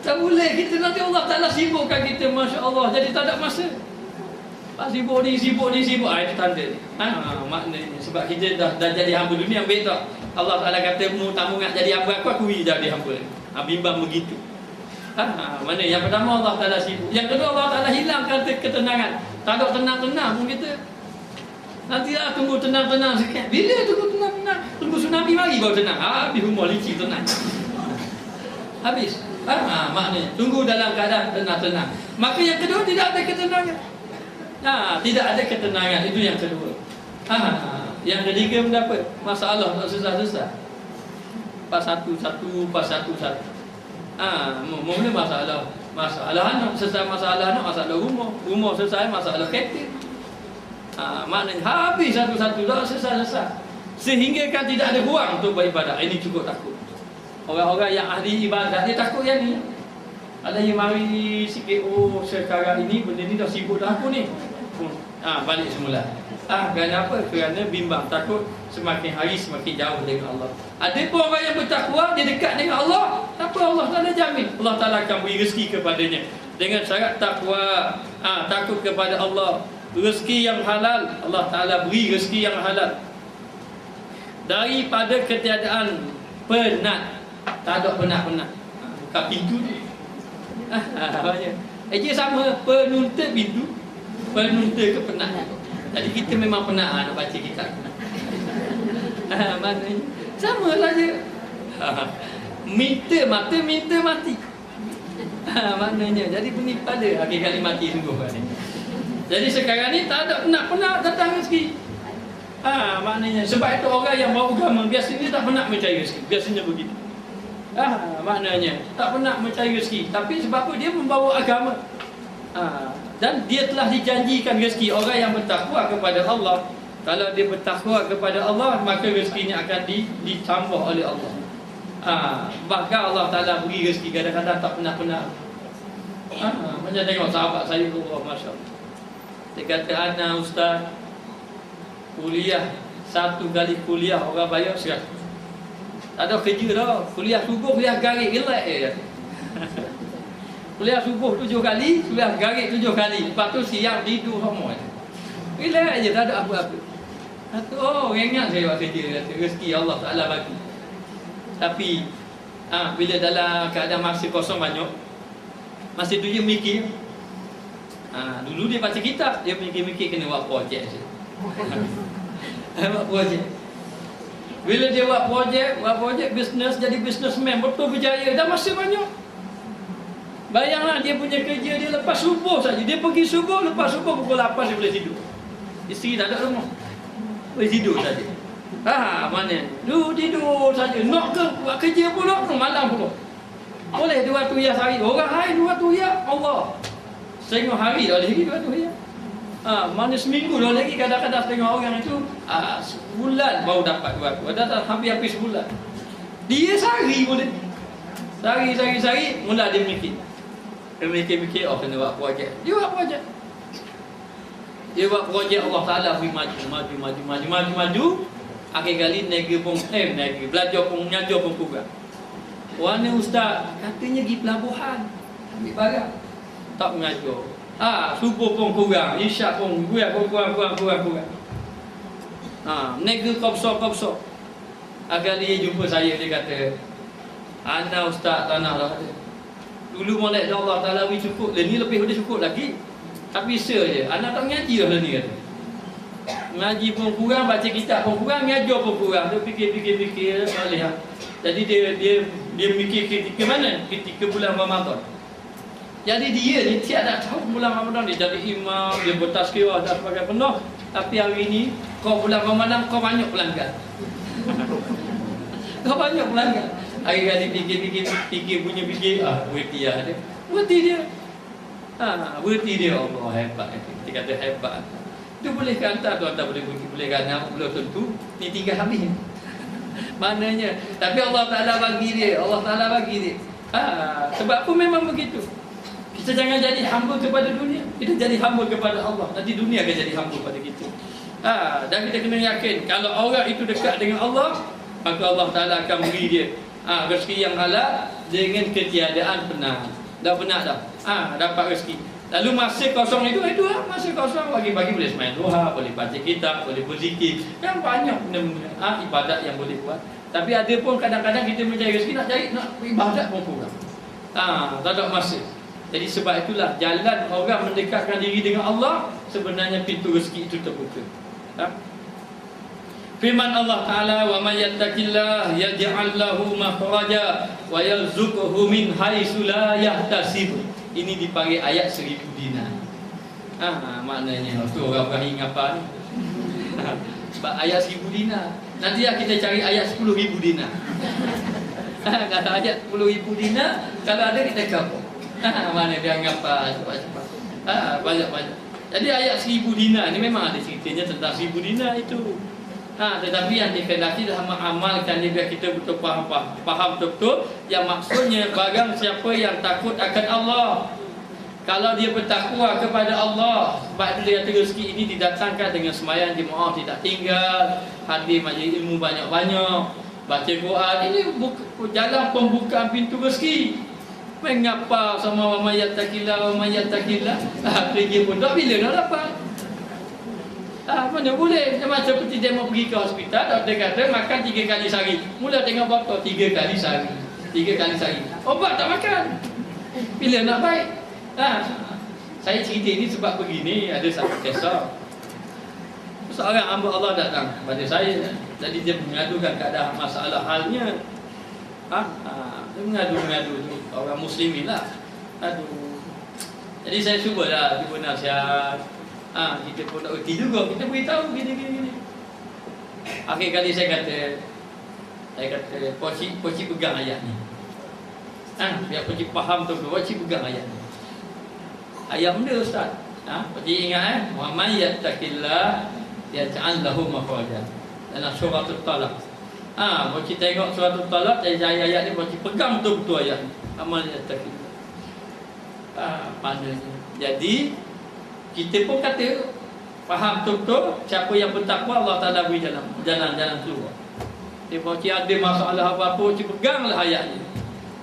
Tak boleh kita, nanti Allah Ta'ala sibukkan kita, Masya Allah. Jadi tak ada masa. Sibuk ni. Itu tanda ni. Maknanya sebab kita dah jadi hamba dunia, baik tak? Allah Ta'ala kata, mu nak jadi hamba aku jadi hamba. Bimbang begitu. Mana yang pertama Allah Ta'ala sibuk. Yang kedua Allah Ta'ala hilangkan ketenangan. Tak ada tenang-tenang pun kita. Nanti tunggu tenang-tenang sikit. Bila tunggu tenang-tenang? Tunggu tsunami mari baru tenang. Habis rumah licin tenang. Habis. Maknanya tunggu dalam keadaan tenang-tenang. Maka yang kedua tidak ada ketenangan. Tidak ada ketenangan. Itu yang kedua. Yang ketiga mendapat masalah tak susah-susah. Pas satu. Mula masalah anak, selesai masalah anak, masalah rumah selesai, masalah kereta. Maknanya habis satu-satu dah selesai. Sehingga kan tidak ada ruang untuk beribadah. Ini cukup takut. Orang-orang yang ahli ibadat dia takut yang ni. Ada yang mari sikit, oh sekarang ini benda ni dah sibuk dah aku ni. Balik semula. Kenapa? Kerana bimbang, takut semakin hari semakin jauh dengan Allah. Ada pun orang yang bertakwa, dia dekat dengan Allah, apa Allah Ta'ala jamin Allah Ta'ala akan beri rezeki kepadanya dengan syarat takwa, takut kepada Allah. Rezeki yang halal, Allah Ta'ala beri rezeki yang halal. Daripada ketiadaan penat, tak ada penat-penat, buka pintu ni. Dia sama penuntut pintu, penuntut ke penat. Jadi kita memang penat nak baca kitab. Maknanya sama saja. Minta mata, minta mati. Maknanya jadi bunyi pada akhir kali mati sungguh. Jadi sekarang ni tak ada penat-penat datang rezeki. Maknanya sebab itu orang yang bawa agama biasanya tak penat mencari rezeki. Biasanya begitu. Maknanya tak penat mencari rezeki, tapi sebab apa? Dia membawa agama. Dan dia telah dijanjikan rezeki orang yang bertakwa kepada Allah. Kalau dia bertakwa kepada Allah, maka rezekinya akan ditambah oleh Allah. Bahkan Allah Ta'ala beri rezeki kadang-kadang tak penat-penat. Macam tengok sahabat saya, Allah Masya Allah. Dia kata, ana ustaz, kuliah, satu kali kuliah orang bayar 100. Tak ada kerja dah. Kuliah subuh, kuliah garik, relax je. Kuliah subuh 7 kali, kuliah garik 7 kali. Lepas tu siang tidur semua. Relax je, tak ada apa-apa. Oh, ingat saya buat kerja. Rezeki Allah Ta'ala bagi. Tapi bila dalam keadaan masa kosong banyak, masa tu dia mikir. Dulu dia baca kitab, dia mikir-mikir kena buat projek je. Buat projek. Bila dia buat projek bisnes, jadi businessman, betul berjaya, dah masa banyak. Bayanglah dia punya kerja dia lepas subuh saja. Dia pergi subuh, lepas subuh pukul 8 dia boleh tidur. Isteri tak ada rumah, boleh tidur saja. Mana? Tidur saja. Nak ke buat kerja pun nak malam pun. Boleh 200 riyal sehari. Orang lain 200 riyal, Allah. Setengah hari dah lagi 200 riyal. Mana seminggu dah lagi, kadang-kadang setengah orang itu sebulan baru dapat 200. Dah hampir sebulan. Dia sehari boleh. Sehari mula dia mikir. Dia mikir, kena buat projek. Dia buat projek. Allah Ta'ala beri maju. Akhir kali nega pun belajar pun mengajar pun kurang. Warna ustaz katanya pergi pelabuhan ambil barang, tak mengajar. Subuh pun kurang, isyak pun kurang. Nega kopsok. Akhir kali dia jumpa saya, dia kata, ana ustaz tanah dah ada. Dulu molek Allah Ta'ala beri cukup, ni lebih daripada cukup lagi. Tapi je, anak tak mengaji dah ni kata. Mengaji pun kurang, baca kitab pun kurang, mengajar pun kurang. Dia fikir boleh. Jadi dia mikir ketika mana? Ketika bulan Ramadan. Jadi dia ni tiada tahu bulan Ramadan dia jadi imam, dia bertazkirah dan sebagainya penuh. Tapi hari ni kau bulan Ramadan kau banyak pelanggan. Kau banyak pelanggan. Hari-hari fikir punya fikir, berhenti dia. Berhenti dia. Allah hebat. Dia kata hebat. Dia boleh kata tuan-tuan boleh kata belum tentu ni tinggal habis. Maknanya, tapi Allah Ta'ala bagi dia. Sebab apa memang begitu. Kita jangan jadi hamba kepada dunia, kita jadi hamba kepada Allah. Nanti dunia akan jadi hamba pada kita. Dan kita kena yakin kalau orang itu dekat dengan Allah, maka Allah Ta'ala akan beri dia rezeki yang halal dengan ketiadaan penat. Dah penat dah, dapat rezeki. Lalu masa kosong itu masa kosong bagi-bagi boleh semain duha, boleh baca kitab, boleh berzikir. Kan banyak benda-benda ibadat yang boleh buat. Tapi ada pun kadang-kadang kita mencari rezeki, nak ibadat pun kurang. Tak ada masa. Jadi sebab itulah jalan orang mendekatkan diri dengan Allah, sebenarnya pintu rezeki itu terbuka. Firman Allah Ta'ala, wa may yattaqillah yaj'al lahu makhraja wa yarzuqhu min haitsu la yahtasib. Ini dipanggil ayat 1000 dinar. Maknanya tu orang ingat apa ni? Sebab ayat 1000 dinar. Nanti kita cari ayat 10,000 dinar. Kalau ayat 10,000 dinar, kalau ada kita kapur. Mana dia anggap cepat-cepat. Banyak-banyak. Jadi ayat 1000 dinar ni memang ada ceritanya tentang 1000 dinar itu. Tetapi yang dikehendaki adalah mengamalkan dia, biar kita betul faham betul-betul yang maksudnya barang siapa yang takut akan Allah, kalau dia bertakwa kepada Allah. Sebab itu dia kata rezeki ini didatangkan dengan sembahyang jemaah tidak tinggal, hadir majlis ilmu banyak-banyak, baca Quran. Ini jalan pembukaan pintu rezeki. Mengapa sama wa mayyattakillah wa mayyattakillah pergi pun tak, bila nak dapat? Mana boleh. Macam seperti dia mau pergi ke hospital, doktor kata makan 3 kali sehari. Mula tengok doktor 3 kali sehari, 3 kali sehari, obat tak makan, bila nak baik? Saya cerita ini sebab begini. Ada satu kisah, seorang hamba Allah datang kepada saya. Jadi dia mengadukan keadaan masalah halnya. Dia mengadu tu orang muslimin lah. Jadi saya cubalah, cuba nasihat. Kita pun tak erti juga, kita beritahu gini. Akhir kali saya kata Poci pegang ayat ni. Biar Poci faham tu, Poci pegang ayat ni. Ayat benda Ustaz. Poci ingat wa may yattaqillah yaj'al lahu makhraja. Dalam surah At-Talaq. Poci tengok surah At-Talaq, saya ayat ni Poci pegang betul-betul ayat ni. Amal yattaqillah. Maknanya. Jadi kita pun kata faham betul-betul, siapa yang bertakwa Allah Ta'ala beri jalan keluar. Dia Poci ada masalah apa-apa, Poci peganglah ayat ni.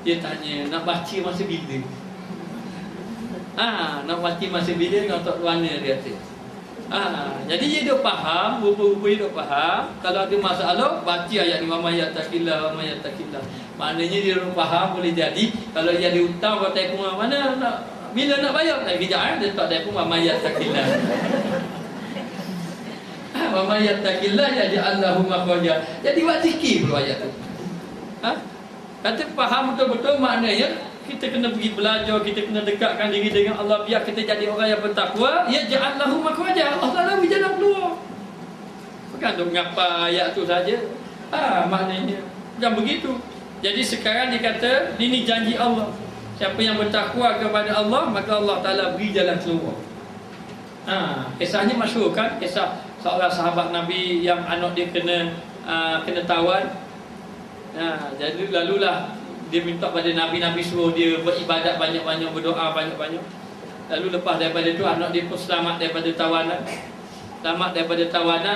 Dia tanya, nak baca masa bila? Nak baca masa bila dengan Tok Luana, dia kata. Jadi dia duk faham, rupa-rupa dia duk faham. Kalau ada masalah, baca ayat ni, wa may yattaqillah wa may yattaqillah. Maknanya dia duk faham, boleh jadi kalau dia ada hutang kau telefon mana nak, bila nak bayar? Lagi kejap dia tak telefon wa may yattaqillah. Wa may yattaqillah yaj'al lahu makhraja. Jadi buat zikir pula ayat tu. Kata faham betul-betul, maknanya kita kena pergi belajar, kita kena dekatkan diri dengan Allah, biar kita jadi orang yang bertakwa. Yaj'al lahu makhraja. Allah Taala beri jalan keluar. Bukan duk ngapa ayat tu saja. Maknanya macam begitu. Jadi sekarang dikata ini janji Allah. Siapa yang bertakwa kepada Allah, maka Allah Ta'ala beri jalan keluar. Kisahnya masyhur kan, kisah seorang sahabat Nabi yang anak dia kena tawan. Jadi lalulah dia minta pada Nabi suruh dia beribadat banyak-banyak, berdoa banyak-banyak. Lalu lepas daripada itu anak dia pun selamat daripada tawanan.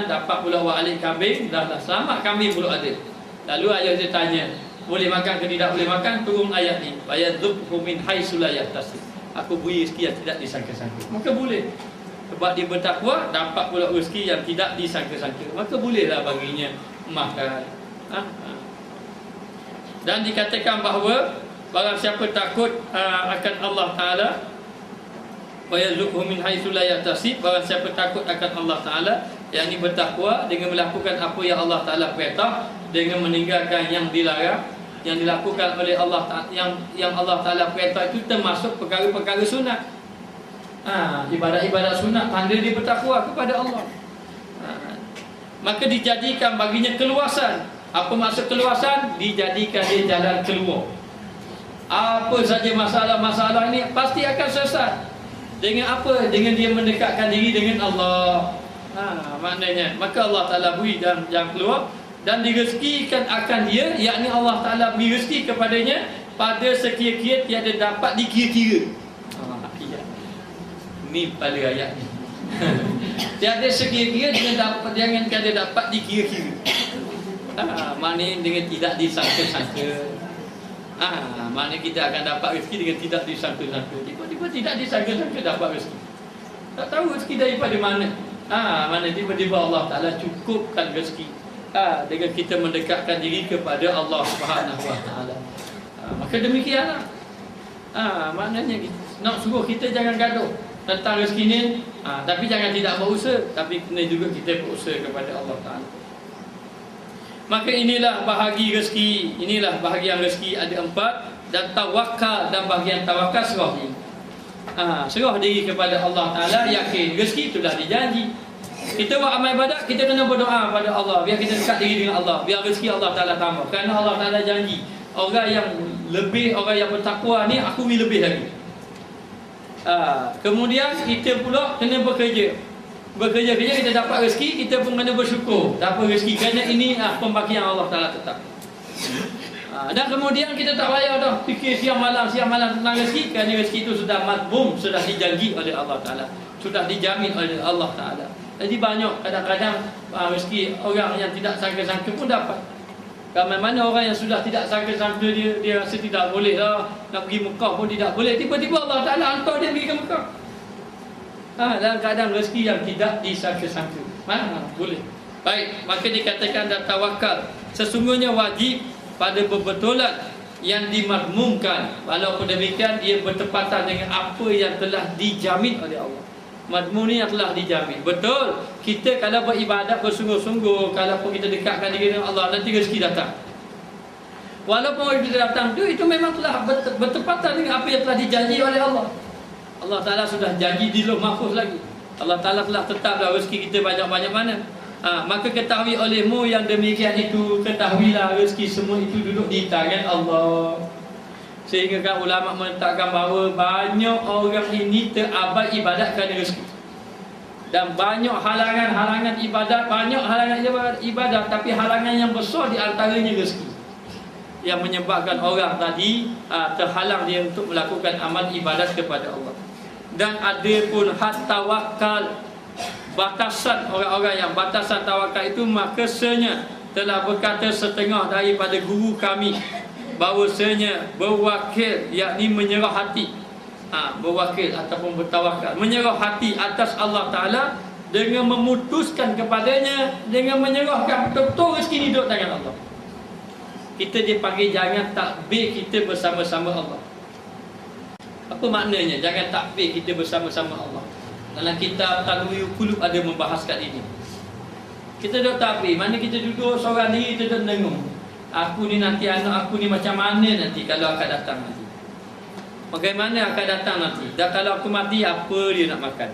Dapat pula wa'alik kambing, dah selamat kambing pula ada. Lalu ayah dia tanya, boleh makan ke tidak boleh makan? Turun ayat ni, fayadzuqhu min haitsu la yahtasib. Aku beri rezeki yang tidak disangka-sangka. Maka boleh. Sebab dia bertakwa, dapat pula rezeki yang tidak disangka-sangka. Maka bolehlah baginya makan. Dan dikatakan bahawa barang siapa takut akan Allah Ta'ala, fayadzuqhu min haitsu la yahtasib, barang siapa takut akan Allah Ta'ala, yang ini bertakwa dengan melakukan apa yang Allah Ta'ala perintah, dengan meninggalkan yang dilarang. Yang dilakukan oleh Allah Ta'ala, yang Allah Ta'ala perintah itu termasuk perkara-perkara sunat. Ibadat-ibadat sunat, tanda dia bertakwa kepada Allah. Maka dijadikan baginya keluasan. Apa maksud keluasan? Dijadikan dia jalan keluar. Apa saja masalah-masalah ini pasti akan selesai. Dengan apa? Dengan dia mendekatkan diri dengan Allah. Maknanya, maka Allah Ta'ala beri jalan keluar. Dan direzekikan akan dia, yakni Allah Ta'ala beri rezeki kepadanya pada sekira-kira tiada dapat dikira-kira. Ini pada ayat ni. Tiada sekira-kira jangan tiada dapat dikira-kira. Maknanya dengan tidak disangka-sangka. Maknanya kita akan dapat rezeki dengan tidak disangka-sangka. Tiba-tiba tidak disangka-sangka dapat rezeki. Tak tahu rezeki daripada mana. Mana tiba-tiba Allah Ta'ala cukupkan rezeki. Dengan kita mendekatkan diri kepada Allah Subhanahu Wa Taala. Maka demikianlah. Maknanya nak suruh kita jangan gaduh tentang rezeki ni, tapi jangan tidak berusaha, tapi kena juga kita berusaha kepada Allah Taala. Maka inilah bahagi rezeki, inilah bahagian rezeki ada 4, dan tawakal dan bahagian tawakal serah diri. Serah diri kepada Allah Taala, yakin rezeki itulah dijanji. Kita buat amal ibadat, kita kena berdoa pada Allah biar kita dekat diri dengan Allah, biar rezeki Allah Ta'ala tambah. Kerana Allah Ta'ala janji, orang yang lebih, orang yang bertakwa ni aku beri lebih lagi. Kemudian kita pula kena bekerja. bekerja-kerja kita dapat rezeki, kita pun kena bersyukur dapat rezeki, kerana ini pembagian Allah Ta'ala tetap. Dan kemudian kita tak payah dah fikir siang malam tentang rezeki, kerana rezeki itu sudah madbum, sudah dijanji oleh Allah Ta'ala, sudah dijamin oleh Allah Ta'ala. Jadi banyak kadang-kadang rezeki orang yang tidak sangka-sangka pun dapat. Ramai mana orang yang sudah tidak sangka-sangka, dia rasa tidak boleh lah nak pergi Mekah pun tidak boleh, tiba-tiba Allah Ta'ala hantar dia pergi ke Mekah. Dalam keadaan rezeki yang tidak disangka-sangka. Boleh. Baik, maka dikatakan dan tawakal sesungguhnya wajib pada berbetulan yang dimadmumkan. Walaupun demikian dia bertepatan dengan apa yang telah dijamin oleh Allah. Madmun ni yang telah dijamin. Betul, kita kalau beribadat bersungguh-sungguh, kalau pun kita dekatkan diri dengan Allah, nanti rezeki datang. Walaupun rezeki datang itu memang telah bertepatan dengan apa yang telah dijanji oleh Allah. Allah Ta'ala sudah janji di Lauh Mahfuz lagi. Allah Ta'ala telah tetaplah rezeki kita banyak-banyak mana. Maka ketahui olehmu yang demikian itu, ketahuilah rezeki semua itu duduk di tangan Allah. Sehingga kan ulama menetapkan bahawa banyak orang ini terabad ibadat kerana rezeki. Dan banyak halangan-halangan ibadat, banyak halangan ibadat, tapi halangan yang besar di antaranya rezeki, yang menyebabkan orang tadi terhalang dia untuk melakukan amal ibadat kepada Allah. Dan ada pun had tawakal, batasan orang-orang yang batasan tawakal itu, makasanya telah berkata setengah daripada guru kami bahawasanya berwakil, yakni menyerah hati, berwakil ataupun bertawakal, menyerah hati atas Allah Ta'ala dengan memutuskan kepadanya, dengan menyerahkan betul-betul rezeki ini duduk tangan Allah. Kita dipanggil jangan takbir kita bersama-sama Allah. Apa maknanya jangan takbir kita bersama-sama Allah? Dalam kitab Tanwirul Qulub ada membahaskan ini. Kita duduk takbir, mana kita duduk seorang diri, kita duduk dengung, aku ni nanti anak aku ni macam mana nanti kalau akan datang nanti, bagaimana akan datang nanti, dah kalau aku mati apa dia nak makan,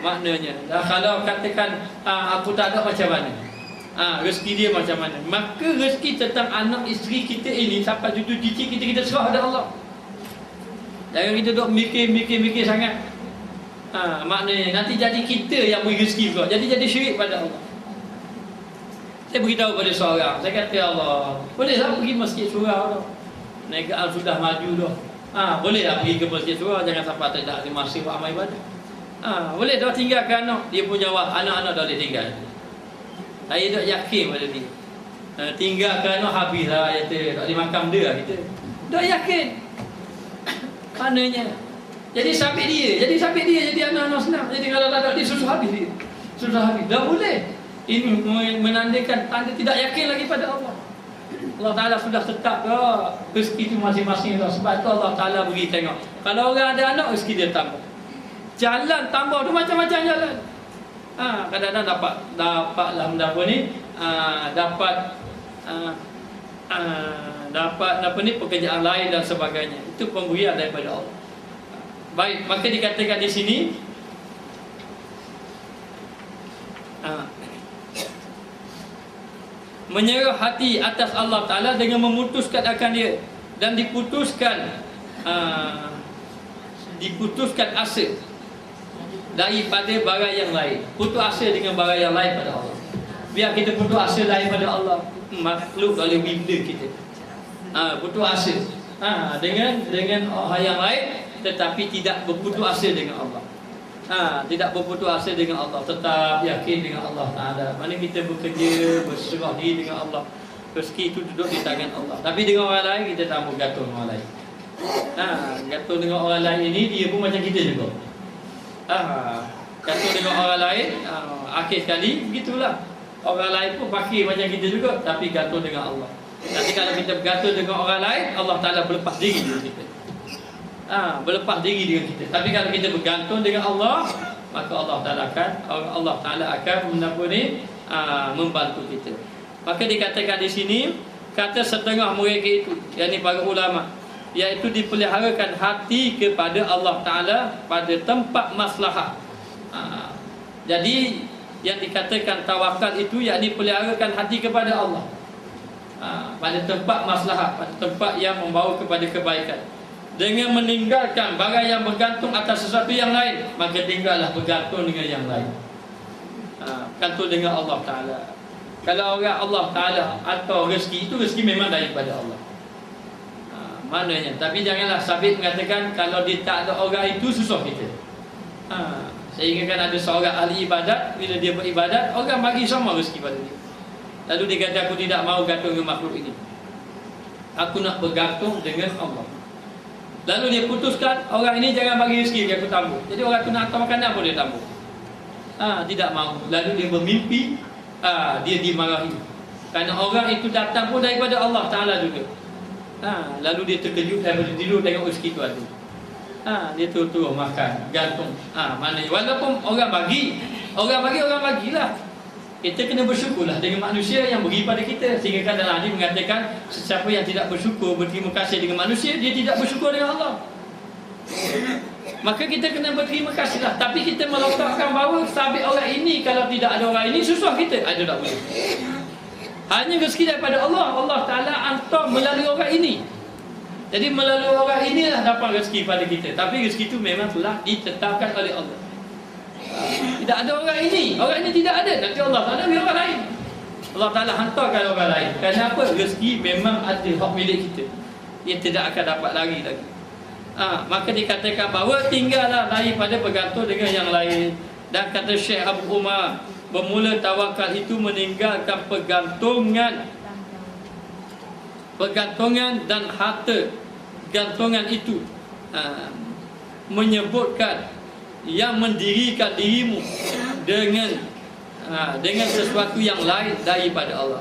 maknanya dah kalau katakan aku tak ada macam mana, rezeki dia macam mana. Maka rezeki tentang anak isteri kita ini sampai cucu cicit kita serah pada Allah. Jangan kita duduk mikir sangat. Maknanya nanti jadi kita yang beri rezeki pula, jadi syirik pada Allah. Saya beritahu pada seorang, saya kata Allah, bolehlah pergi masjid surau dah, negaan sudah maju dah, bolehlah pergi ke masjid surau, jangan sampai tak ada masa buat amal ibadah. Boleh dah tinggalkan anak. Dia pun jawab, anak-anak dah boleh tinggal. Saya tak yakin pada dia, tinggalkan anak habislah, kata tak boleh makam dia kita. Dah yakin. Maknanya jadi sabit dia, jadi anak-anak senang. Jadi kalau tak ada dia susah habis dia. Susah habis. Dah boleh. Ini menandakan tanda tidak yakin lagi pada Allah. Allah Ta'ala sudah tetap dah rezeki itu masing-masing dah. Sebab tu Allah Ta'ala beri tengok. Kalau orang ada anak, rezeki dia tambah. Jalan tambah tu macam-macam jalan. Kadang-kadang dapatlah apa ni, dapat apa ni, pekerjaan lain dan sebagainya. Itu pemberian daripada Allah. Baik, maka dikatakan di sini menyerah hati atas Allah Ta'ala dengan memutuskan akan dia, dan diputuskan asa daripada barang yang lain. Putus asa dengan barang yang lain pada Allah. Biar kita putus asa daripada Allah, makhluk oleh benda kita, putus asa dengan hal yang lain, tetapi tidak berputus asa dengan Allah. Tidak berputus asa dengan Allah, tetap yakin dengan Allah Ta'ala. Mana kita bekerja, berserah diri dengan Allah, rezeki itu duduk di tangan Allah. Tapi dengan orang lain kita tak mau gantung orang lain. Gantung dengan orang lain ini, dia pun macam kita juga. Gantung dengan orang lain, akhir sekali begitulah. Orang lain pun fakir macam kita juga, tapi gantung dengan Allah. Nanti kalau kita bergantung dengan orang lain, Allah Ta'ala berlepas diri dengan kita. Berlepas diri dengan kita. Tapi kalau kita bergantung dengan Allah, maka Allah Ta'ala akan membantu kita. Maka dikatakan di sini, kata setengah mereka itu, yakni para ulama, iaitu dipeliharakan hati kepada Allah Ta'ala pada tempat maslahat. Jadi yang dikatakan tawakal itu, yakni peliharakan hati kepada Allah pada tempat maslahat, pada tempat yang membawa kepada kebaikan. dengan meninggalkan barang yang bergantung atas sesuatu yang lain, maka tinggallah bergantung dengan yang lain. Gantung dengan Allah Ta'ala. Kalau orang Allah Ta'ala atau rezeki, itu rezeki memang daripada Allah. Maknanya, tapi janganlah Sabit mengatakan kalau dia tak ada orang itu susah kita. Sehingga kan ada seorang ahli ibadat, bila dia beribadat, orang bagi sama rezeki pada dia. Lalu dia kata, aku tidak mahu gantung dengan makhluk ini, aku nak bergantung dengan Allah. Lalu dia putuskan, orang ini jangan bagi rezeki, dia aku tambah. Jadi orang tu nak hantar makanan pun dia tambah. Tidak mahu. Lalu dia bermimpi, dia dimarahi. Kerana orang itu datang pun daripada Allah Ta'ala juga. Lalu dia terkejut daripada tidur, tengok rezeki tu ada. Dia turun makan, gantung. Maknanya walaupun orang bagilah. Kita kena bersyukurlah dengan manusia yang beri pada kita. Sehingga kan dalam hadis mengatakan, sesiapa yang tidak bersyukur, berterima kasih dengan manusia, dia tidak bersyukur dengan Allah. Maka kita kena berterima kasihlah. Tapi kita meletakkan bahawa Sabit orang ini, kalau tidak ada orang ini, susah kita. Ada tak boleh. Hanya rezeki daripada Allah. Allah Ta'ala hantar melalui orang ini. Jadi melalui orang inilah dapat rezeki pada kita. Tapi rezeki itu memang telah ditetapkan oleh Allah. Tidak ada orang ini. Orang ini tidak ada. Nanti Allah Ta'ala beri orang lain. Allah Ta'ala hantarkan orang lain. Kenapa? Rezeki memang ada hak milik kita. Dia tidak akan dapat lari lagi. Maka dikatakan bahawa tinggallah daripada bergantung dengan yang lain. Dan kata Syekh Abu Umar, bermula tawakal itu meninggalkan pergantungan dan harta gantungan itu. Menyebutkan yang mendirikan dirimu dengan sesuatu yang lain daripada Allah.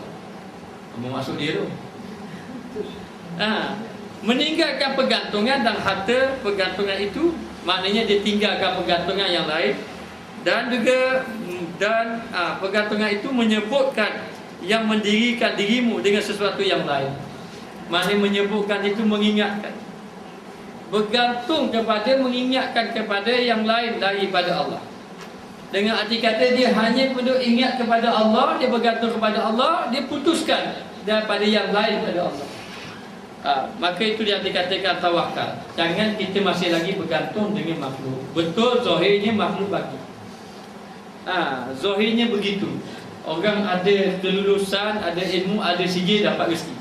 Apa maksud dia tu? Meninggalkan pergantungan dan harta pergantungan itu, maknanya dia tinggalkan pergantungan yang lain. Dan juga pergantungan itu menyebutkan yang mendirikan dirimu dengan sesuatu yang lain. Maknanya menyebutkan itu mengingatkan. Bergantung kepada, mengingatkan kepada yang lain daripada Allah. Dengan arti kata dia hanya perlu ingat kepada Allah, dia bergantung kepada Allah, dia putuskan daripada yang lain pada Allah. Maka itu yang dikatakan tawakal. Jangan kita masih lagi bergantung dengan makhluk. Betul zahirnya makhluk bagi. Zahirnya begitu. Orang ada kelulusan, ada ilmu, ada sijil, dapat rezeki.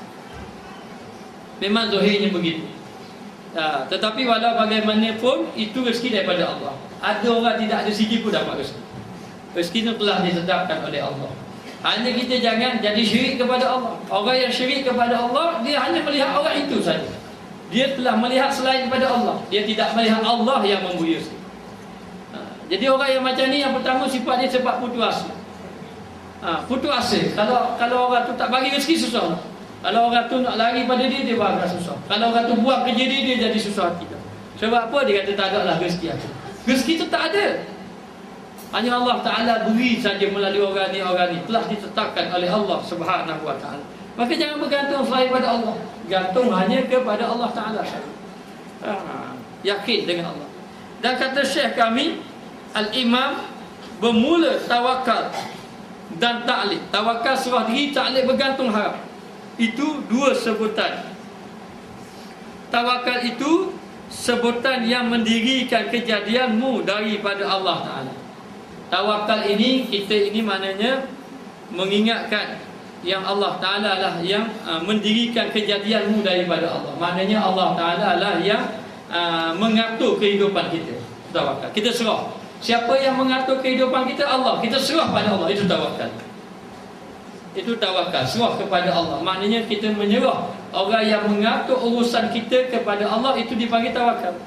Memang zahirnya begitu. Tetapi walau bagaimanapun, itu rezeki daripada Allah. Ada orang tidak ada sijil pun dapat rezeki. Rezeki itu telah ditetapkan oleh Allah. Hanya kita jangan jadi syirik kepada Allah. Orang yang syirik kepada Allah, dia hanya melihat orang itu saja. Dia telah melihat selain daripada Allah. Dia tidak melihat Allah yang memberi rezeki. Jadi orang yang macam ni, yang pertama sifat dia sebab putus asa. Putus asa. Kalau orang tu tak bagi rezeki, susah. Kalau orang tu nak lari pada dia, dia bakal susah. Kalau orang tu buat kerja dia, dia jadi susah hati. Sebab apa? Dia kata tak ada lah rezeki aku. Rezeki tu tak ada. Hanya Allah Ta'ala beri saja melalui orang ni. Telah ditetapkan oleh Allah Subhanahu Wa Ta'ala. Maka jangan bergantung selain pada Allah. Gantung hanya kepada Allah Ta'ala. Yakin dengan Allah. Dan kata Syekh kami, Al-Imam, bermula tawakal dan ta'liq. Tawakal serah diri, ta'liq bergantung harap. Itu dua sebutan. Tawakal itu sebutan yang mendirikan kejadianmu daripada Allah Ta'ala. Tawakal ini, kita ini maknanya mengingatkan yang Allah Ta'ala lah yang mendirikan kejadianmu daripada Allah. Maknanya Allah Ta'ala lah yang mengatur kehidupan kita. Tawakal. Kita serah. Siapa yang mengatur kehidupan kita? Allah. Kita serah pada Allah. Itu tawakal. Itu tawakal. Serah kepada Allah. Maknanya kita menyerah. Orang yang mengatur urusan kita kepada Allah, itu dipanggil tawakal.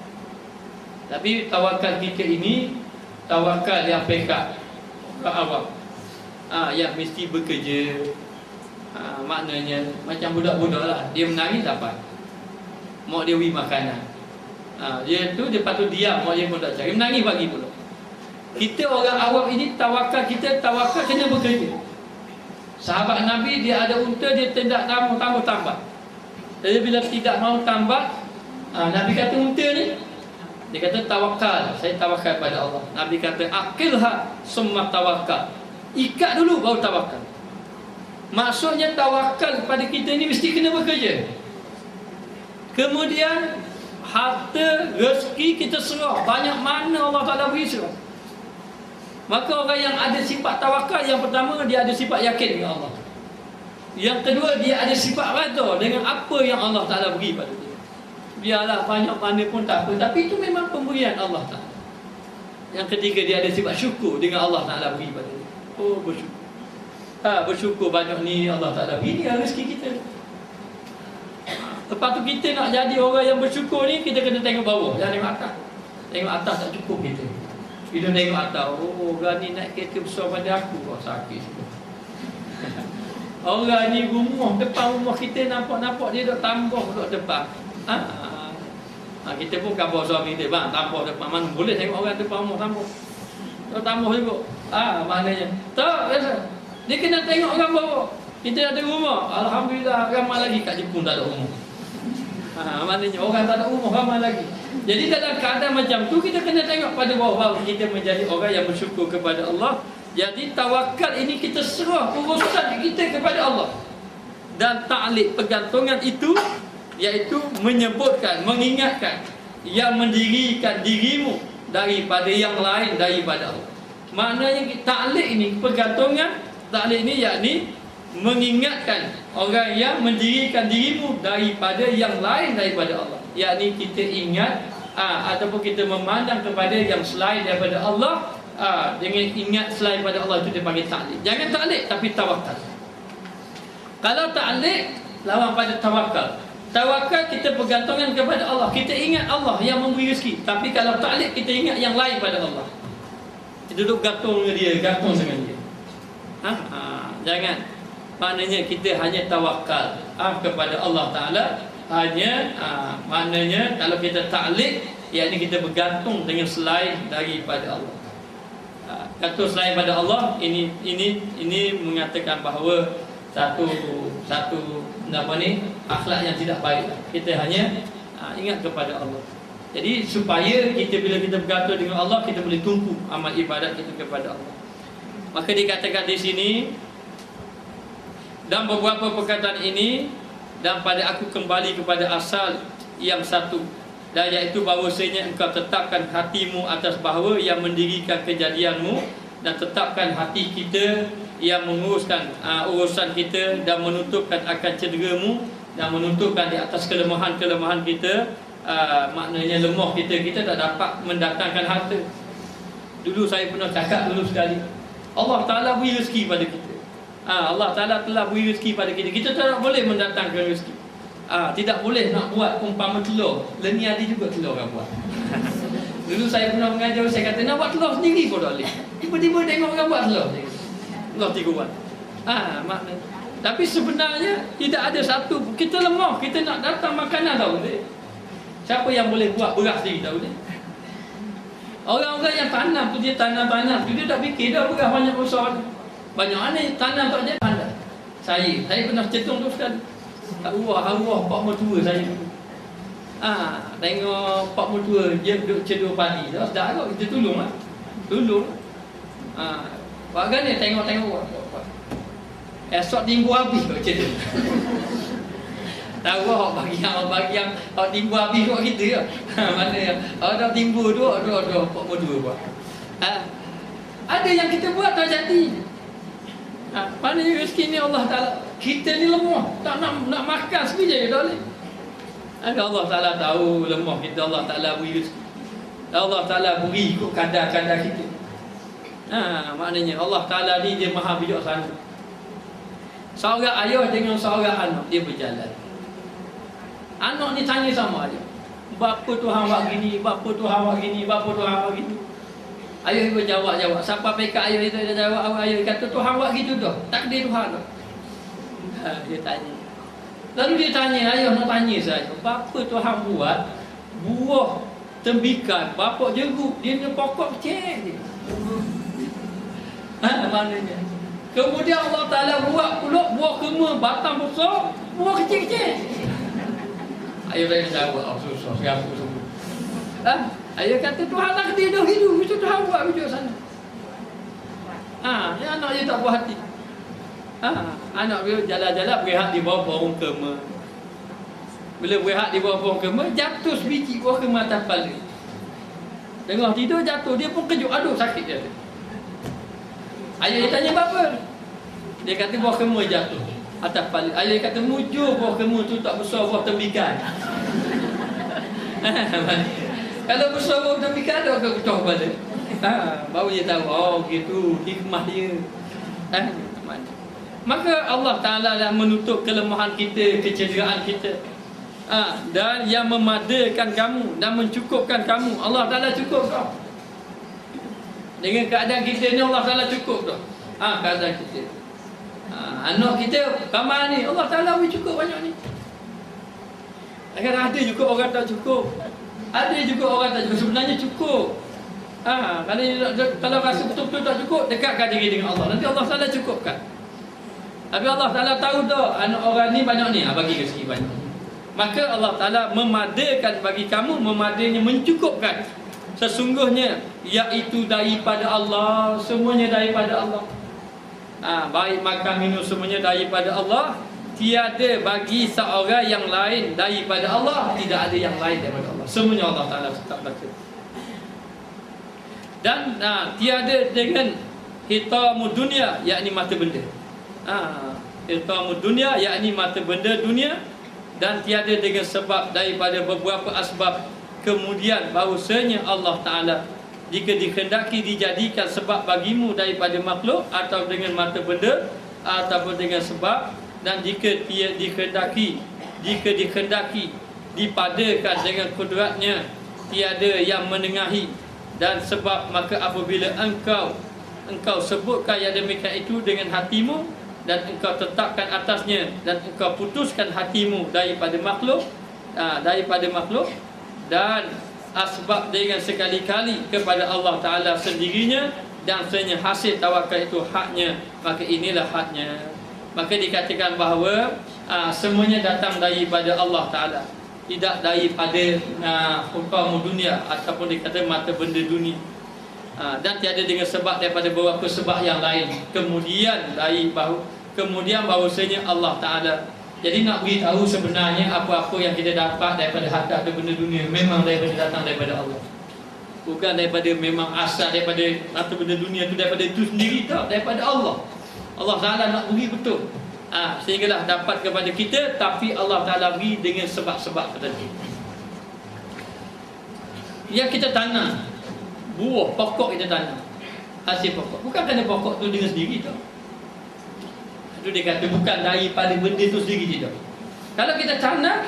Tapi tawakal kita ini tawakal yang pekat, awam, yang mesti bekerja. Maknanya macam budak-budak lah. Dia menangis dapat, mak dia beri makanan. Dia patut diam, mak dia pun tak cari, menangis bagi pula. Kita orang awam ini tawakal kena bekerja. Sahabat Nabi, dia ada unta, dia tidak tambah. Jadi bila tidak mau tambah, Nabi kata unta ni, dia kata tawakal, saya tawakal pada Allah. Nabi kata aqilha summa tawakal. Ikat dulu baru tawakal. Maksudnya tawakal pada kita ni mesti kena bekerja. Kemudian harta, rezeki kita serah. Banyak mana Allah Ta'ala beri serah. Maka orang yang ada sifat tawakal, yang pertama dia ada sifat yakin dengan Allah. Yang kedua, dia ada sifat redha dengan apa yang Allah Ta'ala beri pada dia. Biarlah banyak mana pun tak apa, tapi itu memang pemberian Allah Ta'ala. Yang ketiga, dia ada sifat syukur dengan Allah Ta'ala beri pada dia. Oh, bersyukur. Bersyukur banyak ni Allah Ta'ala beri, ni rezeki kita. Lepas tu kita nak jadi orang yang bersyukur ni, kita kena tengok bawah, jangan tengok atas. Tengok atas tak cukup kita. Kita tengok atas, oh orang ni naik kereta besar pada aku, oh sakit. Orang ni rumah, depan rumah kita nampak-nampak dia duk tambah duk depan. Kita pun khabar suami dia, bang tambah depan, mana boleh tengok orang depan rumah tambah. Duk tambah juga. Maknanya tak biasa. Dia kena tengok orang bawah. Kita ada rumah, alhamdulillah ramai lagi kat Jepun tak ada rumah. Maknanya orang tak ada rumah ramai lagi. Jadi dalam keadaan macam tu, kita kena tengok pada bawah-bawah, kita menjadi orang yang bersyukur kepada Allah. Jadi tawakal ini kita serah urusan kita kepada Allah. Dan ta'liq, pergantungan itu, iaitu menyebutkan, mengingatkan yang mendirikan dirimu daripada yang lain daripada Allah. Maknanya ta'liq ini, pergantungan, ta'liq ini yakni mengingatkan orang yang mendirikan dirimu daripada yang lain daripada Allah. Yakni kita ingat ataupun kita memandang kepada yang selain daripada Allah. Dengan ingat selain pada Allah, itu dia panggil ta'liq. Jangan ta'liq tapi tawakal. Kalau ta'liq lawan pada tawakal. Tawakal kita pergantungan kepada Allah, kita ingat Allah yang memberi rezeki. Tapi kalau ta'liq kita ingat yang lain pada Allah. Kita duduk gantung dengan dia, gantung dengan dia. Jangan. Maknanya kita hanya tawakal kepada Allah Ta'ala. Maknanya kalau kita ta'liq, yakni kita bergantung dengan selain daripada Allah. Gantung selain pada Allah, ini mengatakan bahawa satu akhlak yang tidak baik. Kita hanya ingat kepada Allah. Jadi supaya kita, bila kita bergantung dengan Allah, kita boleh tumpu amal ibadat kita kepada Allah. Maka dikatakan di sini, dan beberapa perkataan ini, dan pada aku kembali kepada asal yang satu, dan iaitu bahawasanya engkau tetapkan hatimu atas bahawa yang mendirikan kejadianmu, dan tetapkan hati kita yang menguruskan urusan kita, dan menutupkan akan cederamu, dan menutupkan di atas kelemahan-kelemahan kita. Maknanya lemah kita tak dapat mendatangkan harta. Dulu saya pernah cakap dulu sekali, Allah Ta'ala beri rezeki pada kita. Allah Ta'ala telah beri rezeki pada kita. Kita tak boleh mendatangkan rezeki. Tidak boleh nak buat umpama telur. Leni ada juga telur orang buat. Dulu saya pernah mengajar, saya kata nak buat telur sendiri pun tak boleh. Tiba-tiba tengok orang buat telur. Telur 3 buat. Maknanya. Tapi sebenarnya tidak ada satu. Kita lemah, kita nak datang makanan tak boleh. Siapa yang boleh buat beras sendiri tak boleh. Orang-orang yang tanam tu, dia tanam-tanam tu, dia tak fikir dah beras banyak besar. Banyak mana tanam tak ada pandai. Saya pernah cetung tu sekali. Arwah pak mertua saya. Tengok pak mertua dia duduk cedur padi. Dah kot kita tolong. Pak gani tengok. Esok tinggu habis kot cedur. Tahu hok bagi yang hok tinggu habis kot kita ke. Mana yang dah tinggu tu pak mertua buat. Ada yang kita buat tak jadi. Mana rezeki ni Allah Ta'ala. Kita ni lemah, tak nak makan sekejap tak boleh. Allah Ta'ala tahu lemah kita, Allah Ta'ala beri rezeki. Allah Ta'ala beri ikut kadar-kadar kita. Maknanya Allah Ta'ala ni dia maha bijaksana. Seorang ayah dengan seorang anak, dia berjalan. Anak ni tanya sama dia, bapa Tuhan buat gini, bapa Tuhan buat gini, bapa Tuhan buat gini. Ayah ibu jawab. Siapa pekat ayah itu, dia jawab. Ayah kata Tuhan buat gitu dah, takdir Tuhan dah. Dia tanya. Lalu dia tanya, ayah nak tanya saya, bapa Tuhan buat buah tembikan, bapa jeruk, dia ni pokok kecil je. Maknanya. Kemudian Allah Ta'ala buat pula buah kurma, batang besar, buah kecil-kecil. Ayah tanya jawab, susah, siapa semua. Ayah kata Tuhan nak dia dah hidup, itu Tuhan buat hidup sana. Yang anak dia tak puas hati. Anak dia jalan-jalan berehat di bawah pohon kurma. Bila berehat di bawah pohon kurma, jatuh sebiji buah kurma atas kepala. Tengah tidur jatuh, dia pun kejut, aduh sakit dia. Ayah dia tanya apa? Dia kata buah kurma jatuh atas kepala. Ayah dia kata mujur buah kurma tu tak besar buah tembikan. Kalau besar buah tembikan ada ke pecah kepala. Baru dia tahu, oh gitu hikmah dia. Maka Allah Ta'ala dah menutup kelemahan kita, kecederaan kita. Dan yang memadakan kamu dan mencukupkan kamu. Allah Ta'ala cukup kau. Dengan keadaan kita ni Allah Ta'ala cukup kau. Keadaan kita. Anak kita ramai ni, Allah Ta'ala boleh cukup banyak ni. Akan ada juga orang tak cukup. Ada juga orang tak cukup. Sebenarnya cukup. Kalau rasa betul-betul tak cukup, dekatkan diri dengan Allah. Nanti Allah Ta'ala cukupkan. Tapi Allah Ta'ala tahu dah anak orang ni banyak ni, bagi rezeki banyak. Maka Allah Ta'ala memadakan bagi kamu, memadanya mencukupkan. Sesungguhnya iaitu daripada Allah, semuanya daripada Allah. Baik makan minum semuanya daripada Allah. Tiada bagi seorang yang lain daripada Allah. Tidak ada yang lain daripada Allah. Semuanya Allah Ta'ala tetap baca. Dan tiada dengan hitamu dunia, yakni mata benda. Hitamu dunia, yakni mata benda dunia. Dan tiada dengan sebab daripada beberapa asbab. Kemudian bahawasanya Allah Ta'ala jika dikehendaki dijadikan sebab bagimu daripada makhluk, atau dengan mata benda, ataupun dengan sebab. Dan jika dia dikehendaki dipadakan dengan kudratnya, tiada yang menengahi dan sebab. Maka apabila engkau sebutkan yang demikian itu dengan hatimu, dan engkau tetapkan atasnya, dan engkau putuskan hatimu daripada makhluk, dan asbab dengan sekali-kali kepada Allah Ta'ala sendirinya, dan sebenarnya hasil tawakal itu haknya, maka inilah haknya. Maka dikatakan bahawa semuanya datang daripada Allah Ta'ala, tidak daripada hukum dunia, ataupun dikata mata benda dunia. Dan tiada dengan sebab daripada beberapa sebab yang lain. Kemudian bahawasanya Allah Ta'ala, jadi nak beritahu sebenarnya apa-apa yang kita dapat daripada harta atau benda dunia memang datang daripada Allah. Bukan daripada memang asal daripada harta benda dunia itu daripada itu sendiri, tak, daripada Allah. Allah Ta'ala nak beri betul, sehinggalah dapat kepada kita. Tapi Allah Ta'ala beri dengan sebab-sebab tertentu. Yang kita tanam, buah pokok kita tanam, hasil pokok, bukan kerana pokok tu dengan sendiri, tak. Itu dia kata bukan daripada benda tu sendiri, tidak. Kalau kita tanam,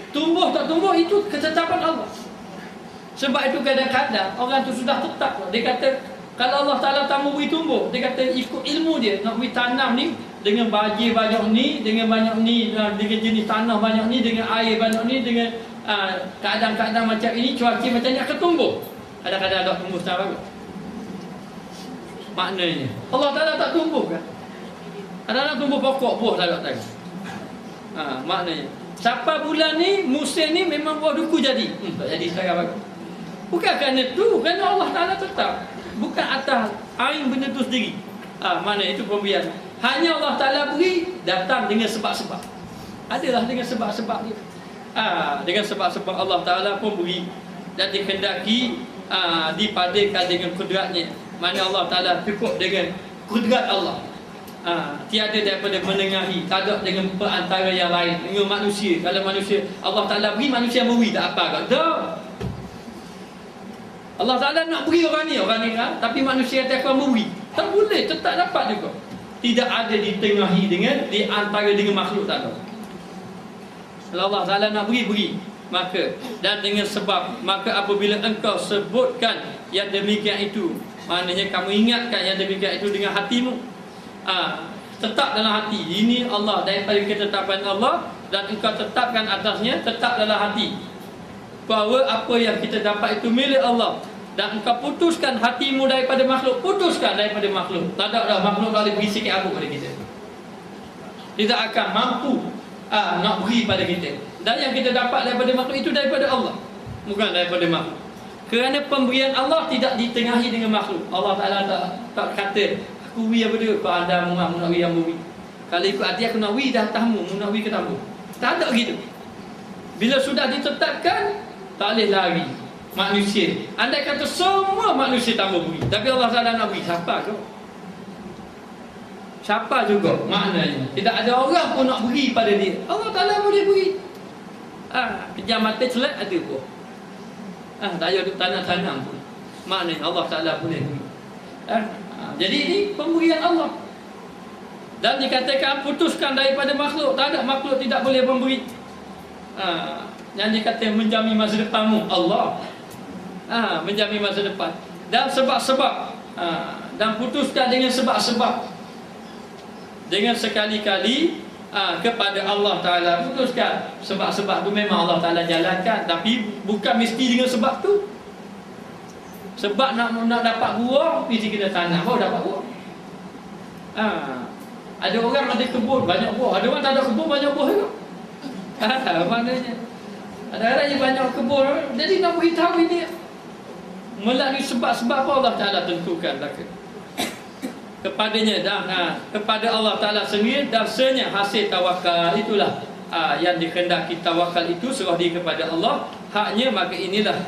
tumbuh tak tumbuh, itu ketetapan Allah. Sebab itu kadang-kadang orang tu sudah tetap. Dia kata kalau Allah Ta'ala tak mau beri tumbuh, dia kata ikut ilmu dia. Nak beri tanam ni dengan baju banyak ni, dengan banyak ni, dengan jenis tanah banyak ni, dengan air banyak ni, dengan keadaan-keadaan macam ini, cuaca macam ni akan tumbuh. Kadang-kadang tak tumbuh secara bagus. Maknanya Allah Ta'ala tak tumbuh kan? Kadang-kadang tumbuh pokok buah tak tahu. Maknanya siapa bulan ni, musim ni memang buah duku jadi. Tak jadi secara bagus. Bukan kerana tu, kerana Allah Ta'ala tetap. Bukan atas air benda tu sendiri. Mana itu pemberian. Hanya Allah Ta'ala beri, datang dengan sebab-sebab. Adalah dengan sebab-sebab dia. Dengan sebab-sebab Allah Ta'ala pun beri. Dan dikehendaki dipadakan dengan kudratnya. Mana Allah Ta'ala cukup dengan kudrat Allah. Tiada daripada menengahi, tak ada dengan perantara yang lain. Dengan manusia, kalau manusia Allah Ta'ala beri, manusia beri tak apa tak. Allah Ta'ala nak beri orang ni tapi manusia tak akan beri. Tak boleh, tetap dapat juga. Tidak ada ditengahi dengan, di antara dengan makhluk, tak ada. Kalau Allah Ta'ala nak beri. Maka, dan dengan sebab, maka apabila engkau sebutkan yang demikian itu, maknanya kamu ingatkan yang demikian itu dengan hatimu, tetap dalam hati. Ini Allah, daripada ketetapan Allah, dan engkau tetapkan atasnya, tetap dalam hati bahawa apa yang kita dapat itu milik Allah. Dan engkau putuskan hatimu daripada makhluk. Putuskan daripada makhluk. Tak ada dah makhluk tak boleh beri sikit apa pada kita. Tidak akan mampu nak beri pada kita. Dan yang kita dapat daripada makhluk itu daripada Allah, bukan daripada makhluk. Kerana pemberian Allah tidak ditengahi dengan makhluk. Allah Ta'ala tak kata aku beri apa dia, kau anda nak beri yang beri. Kalau ikut hati aku nak beri dah tamu, nak beri ke tamu. Tak ada gitu. Bila sudah ditetapkan, tak boleh lari manusia. Andai kata semua manusia tambah beri, tapi Allah Ta'ala nak beri, siapa tu? Siapa juga maknanya. Tidak ada orang pun nak beri pada dia. Allah Ta'ala boleh beri. Pejam mata celak ada pun. Tak payah duduk tanam-tanam pun. Maknanya Allah Ta'ala boleh beri. Jadi ini pemberian Allah. Dan dikatakan putuskan daripada makhluk. Tak ada makhluk tidak boleh memberi. Yang dikatakan menjamin masa depanmu Allah. Menjamin masa depan. Dan sebab-sebab. Dan putuskan dengan sebab-sebab. Dengan sekali-kali kepada Allah Ta'ala putuskan. Sebab-sebab tu memang Allah Ta'ala jalankan, tapi bukan mesti dengan sebab tu. Sebab nak dapat buah, mesti kena tanam baru dapat buah. Ada orang ada kebun banyak buah, ada orang tak ada kebun banyak buah juga. Maknanya ada orang yang banyak kebun, jadi nak beritahu ini melalui sebab-sebab apa Allah Ta'ala tentukan kepadanya. Dan kepada Allah Ta'ala sendiri dasarnya hasil tawakal itulah yang dikehendaki. Tawakal itu serah diri kepada Allah. Haknya maka inilah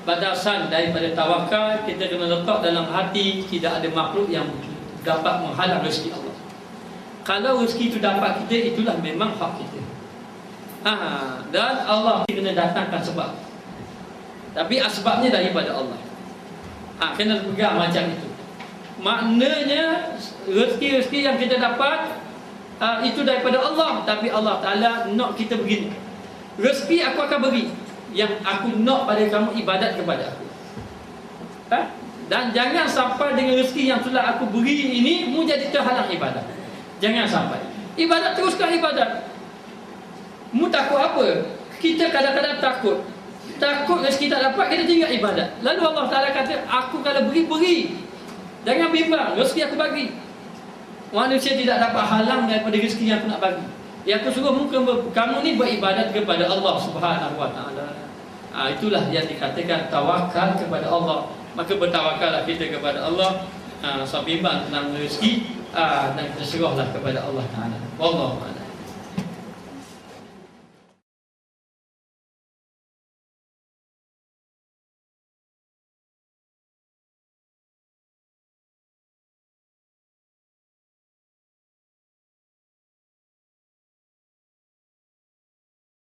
batasan daripada tawakal. Kita kena letak dalam hati tidak ada makhluk yang dapat menghalang rezeki Allah. Kalau rezeki itu dapat kita, itulah memang hak kita. Dan Allah kena datangkan sebab, tapi asbabnya daripada Allah. Kena pegang macam itu. Maknanya rezeki-rezeki yang kita dapat itu daripada Allah, tapi Allah Ta'ala nak kita begini. Rezeki aku akan beri, yang aku nak pada kamu ibadat kepada aku. Dan jangan sampai dengan rezeki yang telah aku beri ini mu jadi terhalang ibadat. Jangan sampai. Ibadat, teruskan ibadat. Mu takut apa? Kita kadang-kadang takut rezeki tak dapat, kita tinggal ibadat. Lalu Allah Ta'ala kata, aku kalau beri. Jangan bimbang, rezeki aku bagi. Manusia tidak dapat halang daripada rezeki yang aku nak bagi. Yang aku suruh kamu ni beribadat kepada Allah Subhanahu Wa Ta'ala. Itulah yang dikatakan tawakal kepada Allah. Maka bertawakallah kita kepada Allah. Bimbang tentang rezeki, dan kita serahlah kepada Allah Ta'ala. Wallahu a'lam.